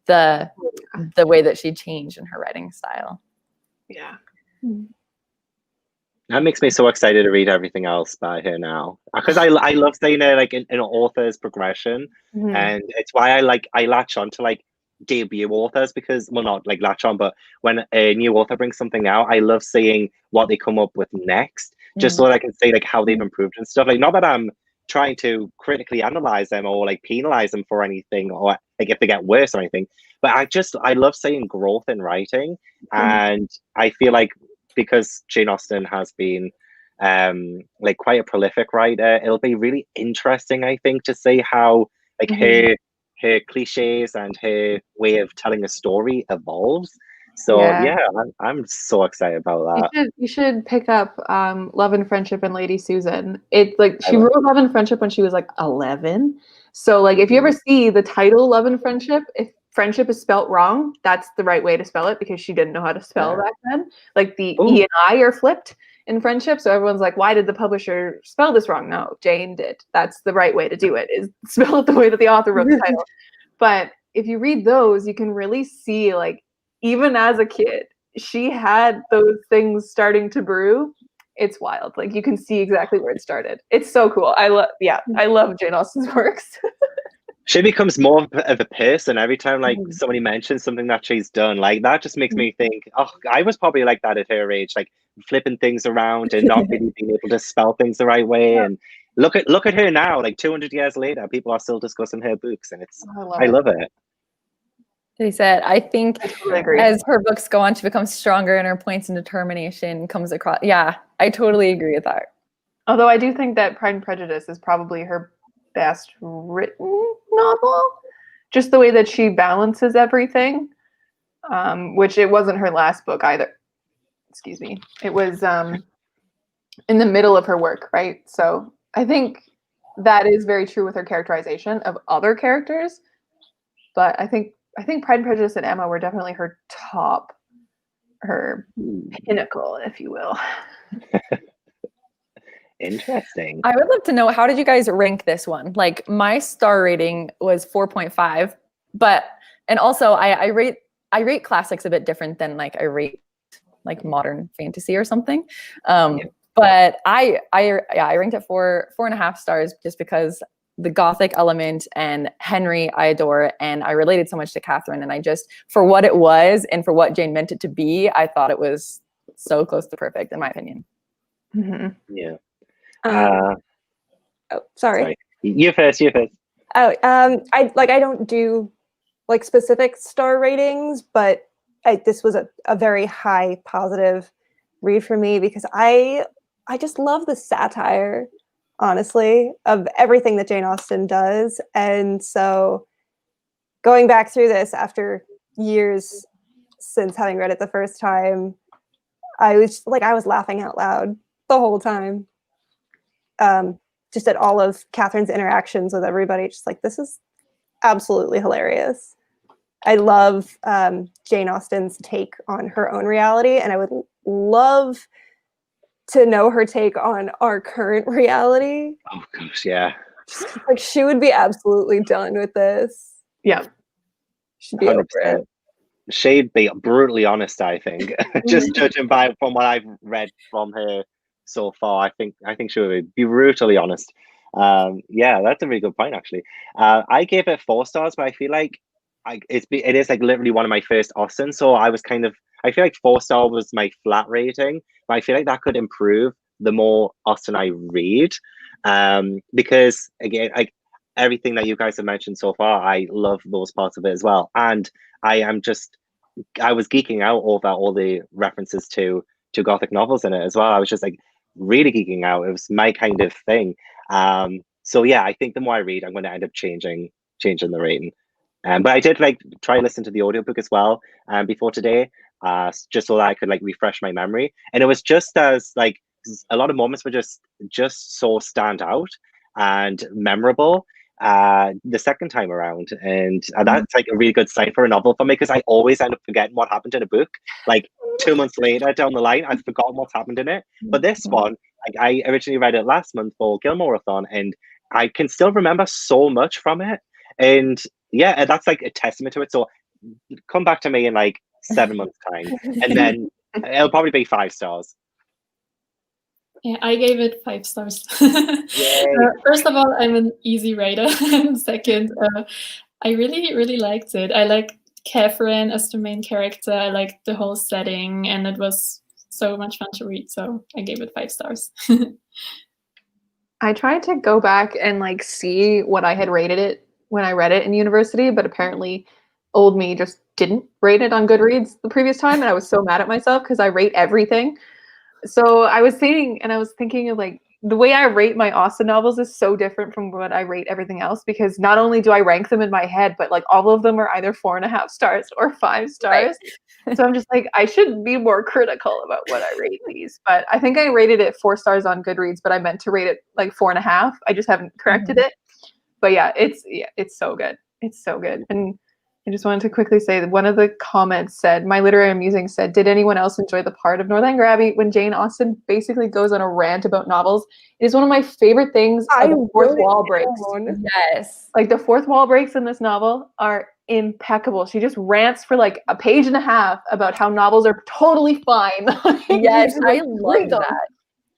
the way that she changed in her writing style. Yeah. That makes me so excited to read everything else by her now, because I love seeing her like in an author's progression, and it's why I latch on to like debut authors, because, well, not like latch on, but when a new author brings something out, I love seeing what they come up with next, just so that I can see like how they've improved and stuff. Like, not that I'm trying to critically analyze them or like penalize them for anything, or like if they get worse or anything, but I love seeing growth in writing. And I feel like because Jane Austen has been like quite a prolific writer, it'll be really interesting, I think, to see how like her cliches and her way of telling a story evolves. So I'm so excited about that. You should pick up Love and Friendship and Lady Susan. It's like she wrote Love and Friendship when she was like 11. So like if you ever see the title Love and Friendship, if friendship is spelt wrong, that's the right way to spell it, because she didn't know how to spell back then. Like the E and I are flipped in friendship. So everyone's like, why did the publisher spell this wrong? No, Jane did. That's the right way to do it, is spell it the way that the author wrote the title. But if you read those, you can really see, like, even as a kid, she had those things starting to brew. It's wild. Like, you can see exactly where it started. It's so cool. I love Jane Austen's works. She becomes more of a person every time like somebody mentions something that she's done. Like, that just makes me think, oh, I was probably like that at her age, like flipping things around and not really being able to spell things the right way. And look at her now, like 200 years later, people are still discussing her books, and I love it. They said, I think as her books go on, she becomes stronger and her points and determination comes across. Yeah, I totally agree with that. Although I do think that Pride and Prejudice is probably her best written novel. Just the way that she balances everything, which it wasn't her last book either. Excuse me. It was in the middle of her work, right? So I think that is very true with her characterization of other characters. But I think Pride and Prejudice and Emma were definitely her pinnacle, if you will. Interesting. I would love to know, how did you guys rank this one? Like, my star rating was 4.5, and also I rate classics a bit different than like I rate like modern fantasy or something. But I ranked it 4.5 stars just because the Gothic element, and Henry I adore, and I related so much to Catherine, and I just, for what it was and for what Jane meant it to be, I thought it was so close to perfect in my opinion. Yeah. Oh, sorry. Sorry. You first. Oh, I don't do like specific star ratings, but this was a very high positive read for me because I just love the satire, honestly, of everything that Jane Austen does. And so going back through this after years since having read it the first time, I was laughing out loud the whole time. Just at all of Catherine's interactions with everybody, just like, this is absolutely hilarious. I love Jane Austen's take on her own reality, and I would love to know her take on our current reality. Oh gosh, yeah. Just, like, she would be absolutely done with this. Yeah. She'd be over 100%. it. She'd be brutally honest, I think. Just judging from what I've read from her so far, I think she would be brutally honest. Yeah, that's a really good point, actually. I gave it 4 stars, but I feel like it is like literally one of my first Austen, so I feel like 4 star was my flat rating, but I feel like that could improve the more Austen I read, because again, like everything that you guys have mentioned so far, I love those parts of it as well, and I was geeking out over all the references to Gothic novels in it as well. I was just like really geeking out. It was my kind of thing. So yeah, I think the more I read, I'm going to end up changing the rating. But I did like try to listen to the audiobook as well before today, just so that I could like refresh my memory. And it was just as like a lot of moments were just so stand out and memorable the second time around, and that's like a really good sign for a novel for me, because I always end up forgetting what happened in a book. Like 2 months later down the line, I've forgotten what's happened in it. But this one, like, I originally read it last month for Gilmoreathon, and I can still remember so much from it. And yeah, and that's like a testament to it. So come back to me in like 7 months time, and then it'll probably be 5 stars. Yeah, I gave it 5 stars. Yay. First of all, I'm an easy rater. And second, I really, really liked it. I like Catherine as the main character. I liked the whole setting, and it was so much fun to read. So I gave it 5 stars. I tried to go back and like see what I had rated it when I read it in university, but apparently old me just didn't rate it on Goodreads the previous time, and I was so mad at myself because I rate everything. So I was thinking of like the way I rate my Austen novels is so different from what I rate everything else, because not only do I rank them in my head, but like all of them are either 4.5 stars or 5 stars. Right. So I'm just like, I should be more critical about what I rate these. But I think I rated it 4 stars on Goodreads, but I meant to rate it like 4.5. I just haven't corrected it. But yeah, it's so good. It's so good. And I just wanted to quickly say that one of the comments said, my literary musings said, did anyone else enjoy the part of Northanger Abbey when Jane Austen basically goes on a rant about novels? It is one of my favorite things. The fourth wall breaks. Yes. Like the fourth wall breaks in this novel are impeccable. She just rants for like a page and a half about how novels are totally fine. Yes, I love that.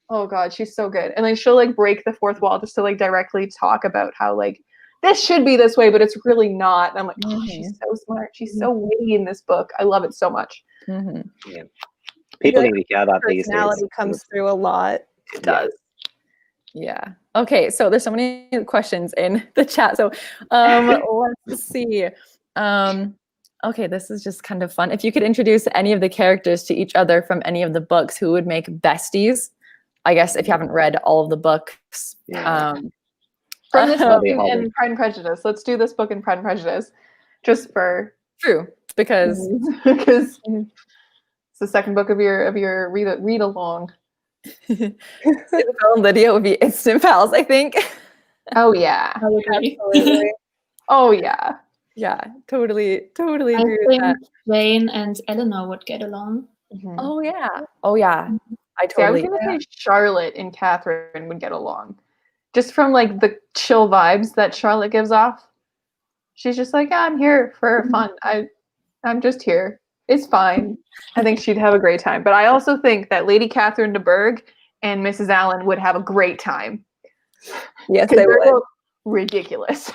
Oh God, she's so good. And then she'll like break the fourth wall just to like directly talk about how like this should be this way, but it's really not. And I'm like, oh, she's so smart. She's so witty in this book. I love it so much. Yeah. People need to hear that these days. Personality comes through a lot. It does. Yeah. Okay. So there's so many questions in the chat. So let's see. Okay, this is just kind of fun. If you could introduce any of the characters to each other from any of the books, who would make besties? I guess if you haven't read all of the books. From this book in Pride and Prejudice. Let's do this book in Pride and Prejudice. Just for because it's the second book of your read along. Isabel and Lydia would be instant pals, I think. Oh yeah. Absolutely. Oh yeah. Yeah, totally agree I with think that. Jane and Eleanor would get along. Oh yeah. I totally. I was gonna say Charlotte and Catherine would get along. Just from like the chill vibes that Charlotte gives off. She's just like, yeah, I'm here for fun. I'm just here. It's fine. I think she'd have a great time. But I also think that Lady Catherine de Bourgh and Mrs. Allen would have a great time. Yes, 'Cause they they're would. both ridiculous.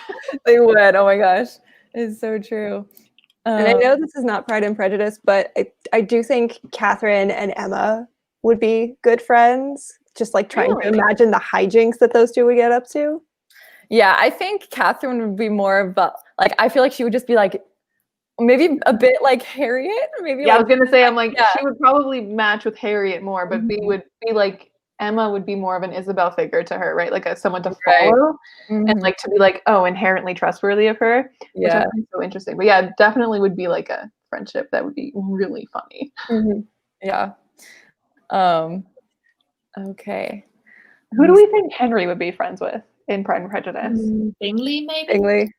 They would. Oh my gosh, it's so true. And I know this is not Pride and Prejudice, but I do think Catherine and Emma would be good friends. Just like trying to Really? imagine the hijinks that those two would get up to. Yeah, I think Catherine would be more of a, like, I feel like she would just be like, maybe a bit like Harriet, maybe Yeah, I like, was gonna say, I'm like, Yeah. she would probably match with Harriet more, but B would be like, Emma would be more of an Isabel figure to her, right? Like someone to Right. follow Mhm. and like to be like, oh, inherently trustworthy of her, which I Yeah. think is so interesting. But yeah, definitely would be like a friendship that would be really funny. Yeah. Okay. Who do we think Henry would be friends with in Pride and Prejudice? Bingley, maybe? Bingley.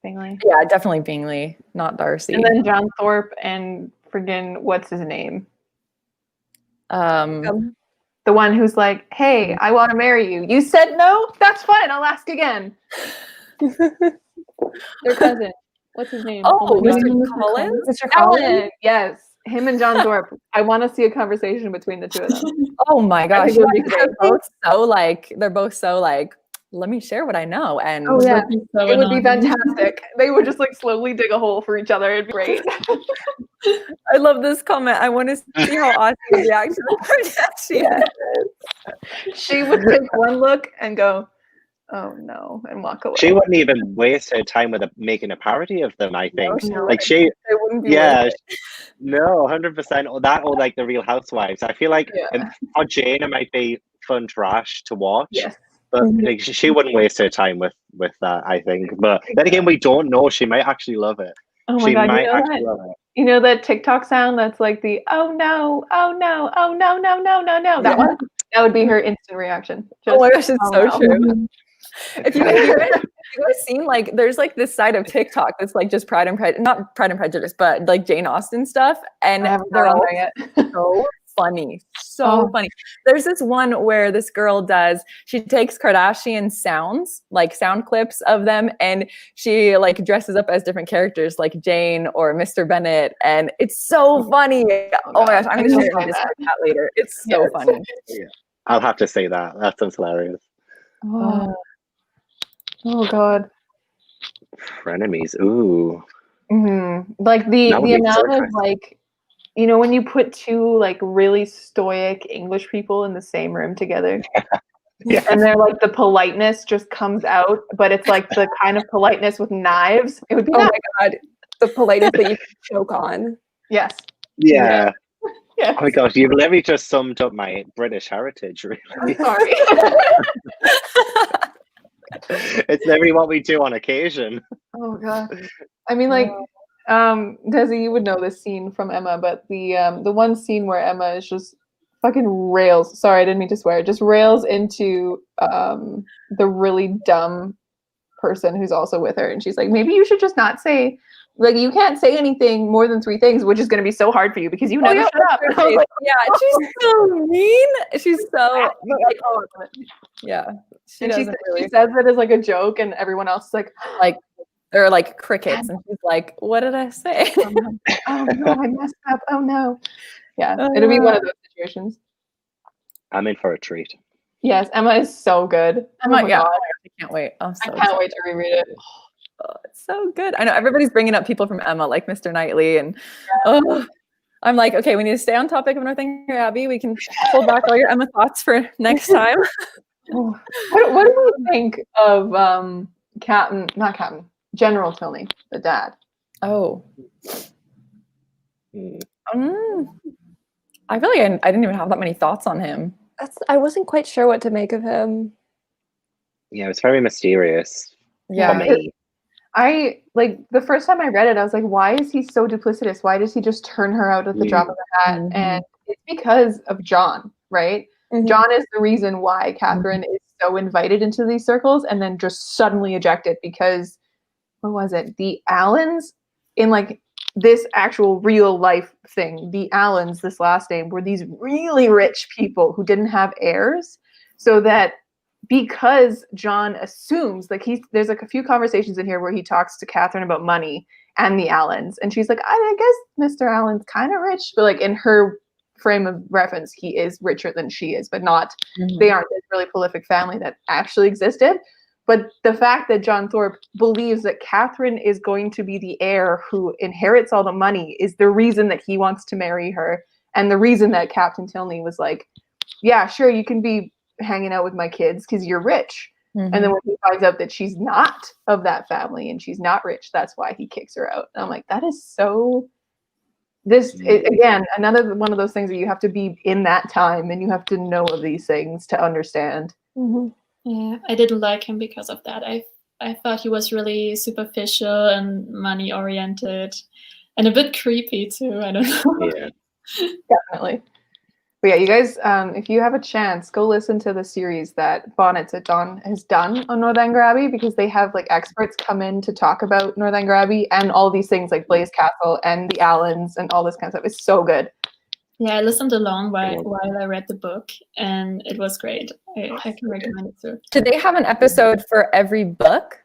Bingley. Yeah, definitely Bingley, not Darcy. And then John Thorpe and friggin' what's his name? The one who's like, hey, I want to marry you. You said no? That's fine. I'll ask again. Their cousin. What's his name? Oh, my God. Mr. Collins? Mr. Collins? Alan. Yes. Him and John Thorpe. I want to see a conversation between the two of them. Oh my gosh. think it would be They're great. both so like, let me share what I know. And Oh, yeah. So It would be annoying. fantastic. They would just like slowly dig a hole for each other. It'd be great. I love this comment. I want to see how Austen reacts to the Kardashians. She would take one look and go, oh no, and walk away. She wouldn't even waste her time with making a parody of them, I think. she Like she, They wouldn't be yeah, worth it. no, 100%. Or that, or like the Real Housewives. I feel like Yeah. for Jane, it might be fun trash to watch. Yes. But like, she wouldn't waste her time with that, I think. But then again, we don't know. She might actually love it. Oh my She God, might you know actually that? love it. You know that TikTok sound that's like the oh no, oh no, oh no, no, no, no, no. That one? That would be her instant reaction. Oh my gosh, it's oh, so no. true. If you guys seen, like, there's like this side of TikTok that's like just not Pride and Prejudice, but like Jane Austen stuff, and I haven't they're gone all there yet. so funny, Oh. funny. There's this one where this girl she takes Kardashian sounds, like sound clips of them, and she like dresses up as different characters like Jane or Mr. Bennett, and it's so funny. Oh my gosh, I'm gonna share it in Discord chat later. It's so Yes. funny. Yeah, I'll have to say that. That sounds hilarious. Oh God. Frenemies. Ooh. Like the That would be so amount of interesting. like, you know, when you put two like really stoic English people in the same room together. Yeah. And they're like the politeness just comes out, but it's like the kind of politeness with knives. It would be Oh that. my God. The politeness that you can choke on. Yes. Yeah. Yes. Oh my gosh, you've literally just summed up my British heritage, really. I'm sorry. It's literally what we do on occasion. Oh God. I mean, like, Desi, you would know this scene from Emma, but the one scene where Emma is just fucking rails. Sorry, I didn't mean to swear. Just rails into the really dumb person who's also with her, and she's like, maybe you should just not say. Like, you can't say anything more than 3 things, which is going to be so hard for you because you never shut up. And I was like, Yeah, she's so mean. She's so like, oh, yeah. She doesn't really says it as like a joke, and everyone else is like, like they're like crickets, and she's like, "What did I say?" oh no, I messed up. Oh no. Yeah, it'll be one of those situations. I'm in for a treat. Yes, Emma is so good. Oh my God. I can't wait. I'm so I can't excited. wait to reread it. Oh, it's so good. I know everybody's bringing up people from Emma, like Mr. Knightley, and I'm like, okay, we need to stay on topic of Northanger Abbey. We can hold back all your Emma thoughts for next time. What do you think of General Tilney, the dad? Oh, Mm. I feel like I didn't even have that many thoughts on him. I wasn't quite sure what to make of him. Yeah, it was very mysterious Yeah. for me. I like the first time I read it, I was like, why is he so duplicitous? Why does he just turn her out at the drop of a hat? And it's because of John, right? John is the reason why Catherine is so invited into these circles and then just suddenly ejected because, what was it? The Allens in like this actual real life thing, the Allens, this last name, were these really rich people who didn't have heirs. So that because John assumes, like there's like a few conversations in here where he talks to Catherine about money and the Allens. And she's like, I guess Mr. Allen's kind of rich, but like in her frame of reference, he is richer than she is, but not, Mhm. they aren't this really prolific family that actually existed. But the fact that John Thorpe believes that Catherine is going to be the heir who inherits all the money is the reason that he wants to marry her. And the reason that Captain Tilney was like, yeah, sure, you can be hanging out with my kids because you're rich. Mhm. And then when he finds out that she's not of that family and she's not rich, that's why he kicks her out. And I'm like, that is so... again, another one of those things where you have to be in that time and you have to know of these things to understand. Mm-hmm. Yeah, I didn't like him because of that. I thought he was really superficial and money oriented and a bit creepy too. I don't know. Yeah. Definitely. But yeah, you guys, if you have a chance, go listen to the series that Bonnets at Dawn has done on Northanger Abbey, because they have like experts come in to talk about Northanger Abbey and all these things like Blaise Castle and the Allens and all this kind of stuff. It's so good. Yeah, I listened along while I read the book, and it was great. I can recommend it too. Do they have an episode for every book?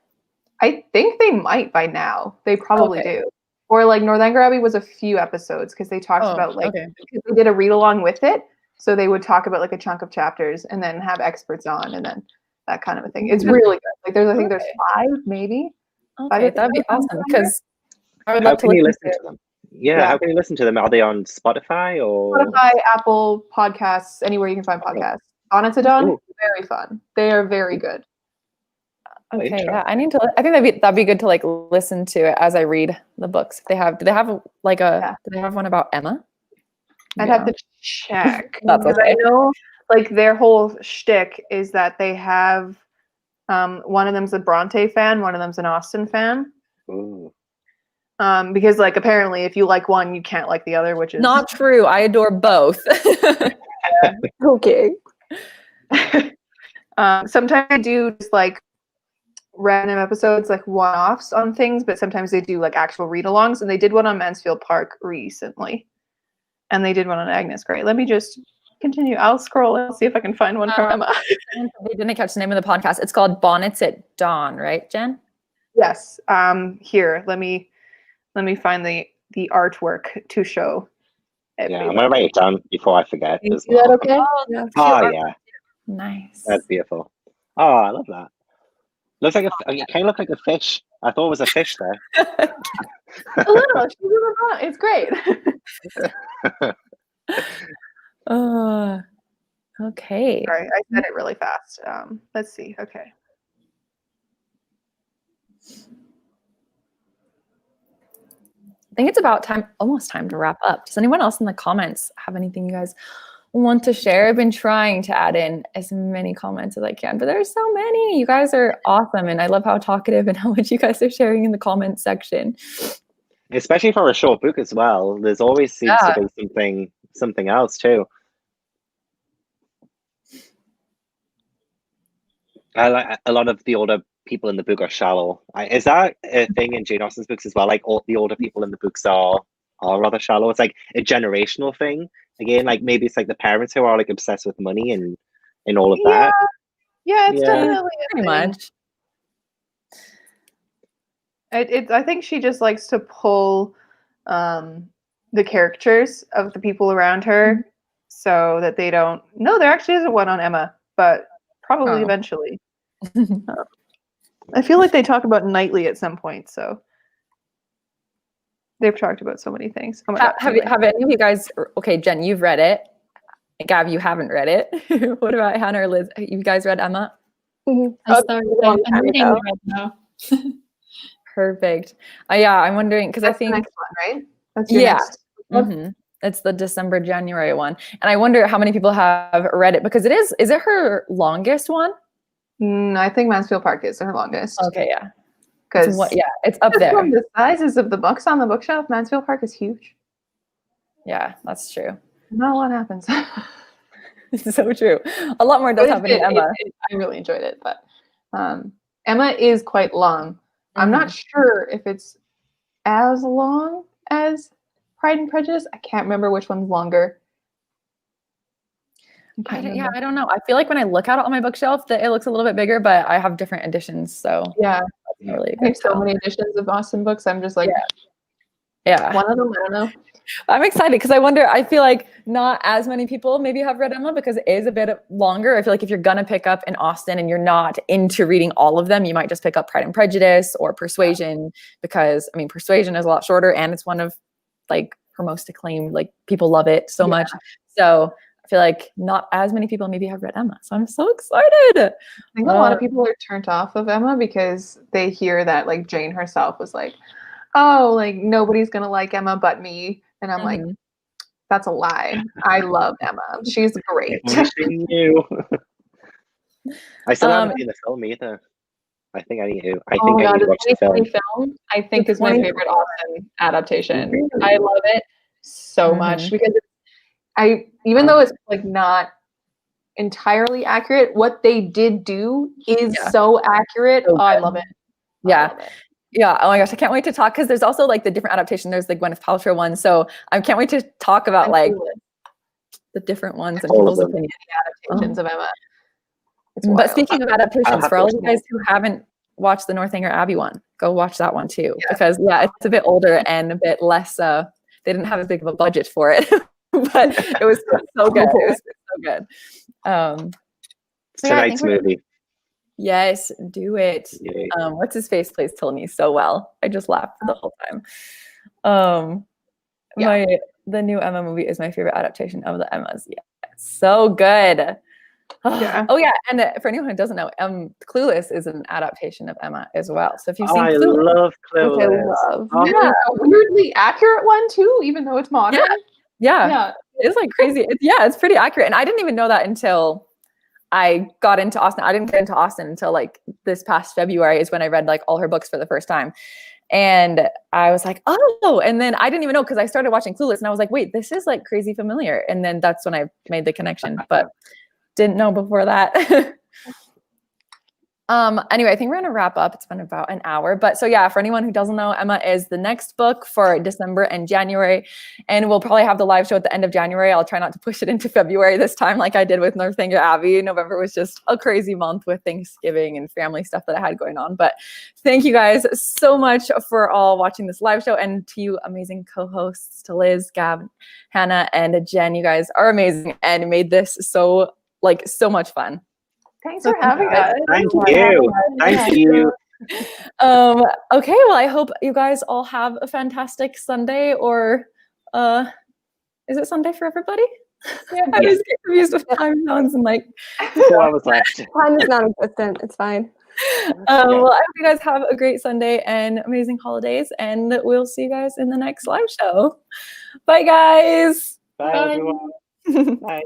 I think they might by now. They probably Okay. do. Or like Northanger Abbey was a few episodes because they talked about like, okay. because they did a read along with it. So they would talk about like a chunk of chapters and then have experts on and then that kind of a thing. It's really good. Like there's, I think there's 5 maybe. Okay, that'd be awesome because I would How love to can you listen listen to to them? Yeah, how can you listen to them? Are they on Spotify or? Spotify, Apple Podcasts, anywhere you can find podcasts. Bonnets at Dawn, very fun. They are very good. Okay, yeah, I need to. I think that'd be good to like listen to it as I read the books. If they have, do they have like a? Do they have one about Emma? I'd have to check. That's Because I know like their whole shtick is that they have one of them's a Bronte fan, one of them's an Austen fan. Ooh. Because like apparently if you like one, you can't like the other, which is not true. I adore both. Okay. Sometimes I do just like random episodes, like one-offs on things, but sometimes they do like actual read-alongs, and they did one on Mansfield Park recently, and they did one on Agnes Grey. Let me just continue. I'll scroll and see if I can find one from Emma. They didn't catch the name of the podcast. It's called Bonnets at Dawn, right, Jen? Yes. Here, let me find the artwork to show. Yeah, I'm gonna write it down before I forget. Is that okay? Oh yeah, Nice. that's beautiful. Oh, I love that. Looks like it kind of looked like a fish. I thought it was a fish there. A little. It's great. Okay. Sorry, I said it really fast. Let's see. Okay. I think it's about time, almost time to wrap up. Does anyone else in the comments have anything you guys want to share? I've been trying to add in as many comments as I can, but there's so many. You guys are awesome, and I love how talkative and how much you guys are sharing in the comment section. Especially for a short book as well. There's always seems to be something else too. I like a lot of the older people in the book are shallow. Is that a thing in Jane Austen's books as well? Like all the older people in the books are rather shallow. It's like a generational thing. Again, like maybe it's like the parents who are like obsessed with money and all of that. Yeah, it's definitely pretty much. I think she just likes to pull the caricatures of the people around her so that they don't. No, there actually isn't one on Emma, but probably eventually. I feel like they talk about Knightley at some point, so they've talked about so many things. Oh my God, have any of you guys? Okay, Jen, you've read it. Gav, you haven't read it. What about Hannah or Liz? You guys read Emma? Mm-hmm. I'm reading it right now. Perfect. Yeah, I'm wondering because I think the next one, right? That's your next. Mm-hmm. It's the December, January one, and I wonder how many people have read it because it is. Is it her longest one? I think Mansfield Park is her longest. Okay, yeah. Because it's up there. From the sizes of the books on the bookshelf, Mansfield Park is huge. Yeah, that's true. Not a lot happens. It's so true. A lot more does happen in Emma. I really enjoyed it, but Emma is quite long. I'm not sure if it's as long as Pride and Prejudice. I can't remember which one's longer. I don't know. I feel like when I look at it on my bookshelf, that it looks a little bit bigger, but I have different editions. So yeah, really there's so many editions of Austen books. I'm just like, Yeah. One of them, I don't know. I'm excited because I feel like not as many people maybe have read Emma because it is a bit longer. I feel like if you're going to pick up an Austen and you're not into reading all of them, you might just pick up Pride and Prejudice or Persuasion because, I mean, Persuasion is a lot shorter and it's one of like her most acclaimed, like people love it so much. So I feel like not as many people maybe have read Emma. So I'm so excited. I think a lot of people are turned off of Emma because they hear that like Jane herself was like, oh, like nobody's going to like Emma but me. And I'm like, that's a lie. I love Emma. She's great. Wishing you. I still haven't seen the film either. I think I need to. I think I need to watch the film. Film, I think is my favorite Austen adaptation. Really? I love it so much because even though it's like not entirely accurate, what they did do is so accurate. So I love it. Yeah. Love it. Yeah. Oh my gosh. I can't wait to talk because there's also like the different adaptation. There's the Gwyneth Paltrow one. So I can't wait to talk about like the different ones and people's opinions. Adaptations of Emma. But speaking of adaptations, for all of you guys who haven't watched the Northanger Abbey one, go watch that one too. Because it's a bit older and a bit less, they didn't have as big of a budget for it, but it was so good. It was so good. Tonight's movie. Yes, do it. What's his face plays Tilney so well. I just laughed the whole time. The new Emma movie is my favorite adaptation of the Emmas. Yeah, it's so good. Oh yeah, and for anyone who doesn't know, Clueless is an adaptation of Emma as well. So if you've seen Clueless, love Clueless. A weirdly accurate one too, even though it's modern. Yeah. It's like crazy. It's pretty accurate, and I didn't even know that until I got into Austen. I didn't get into Austen until like this past February is when I read like all her books for the first time. And I was like, oh, and then I didn't even know because I started watching Clueless and I was like, wait, this is like crazy familiar. And then that's when I made the connection, but didn't know before that. Anyway, I think we're going to wrap up. It's been about an hour. But so yeah, for anyone who doesn't know, Emma is the next book for December and January. And we'll probably have the live show at the end of January. I'll try not to push it into February this time like I did with Northanger Abbey. November was just a crazy month with Thanksgiving and family stuff that I had going on. But thank you guys so much for all watching this live show. And to you amazing co-hosts, to Liz, Gab, Hannah, and Jen. You guys are amazing and made this so much fun. Thanks for having us. Thank you. Thank you. Okay, well, I hope you guys all have a fantastic Sunday, or is it Sunday for everybody? Yeah, I always get confused with time zones and like 4 hours left. Time is non-existent. It's fine. Well, I hope you guys have a great Sunday and amazing holidays, and we'll see you guys in the next live show. Bye, guys. Bye. Everyone. Bye.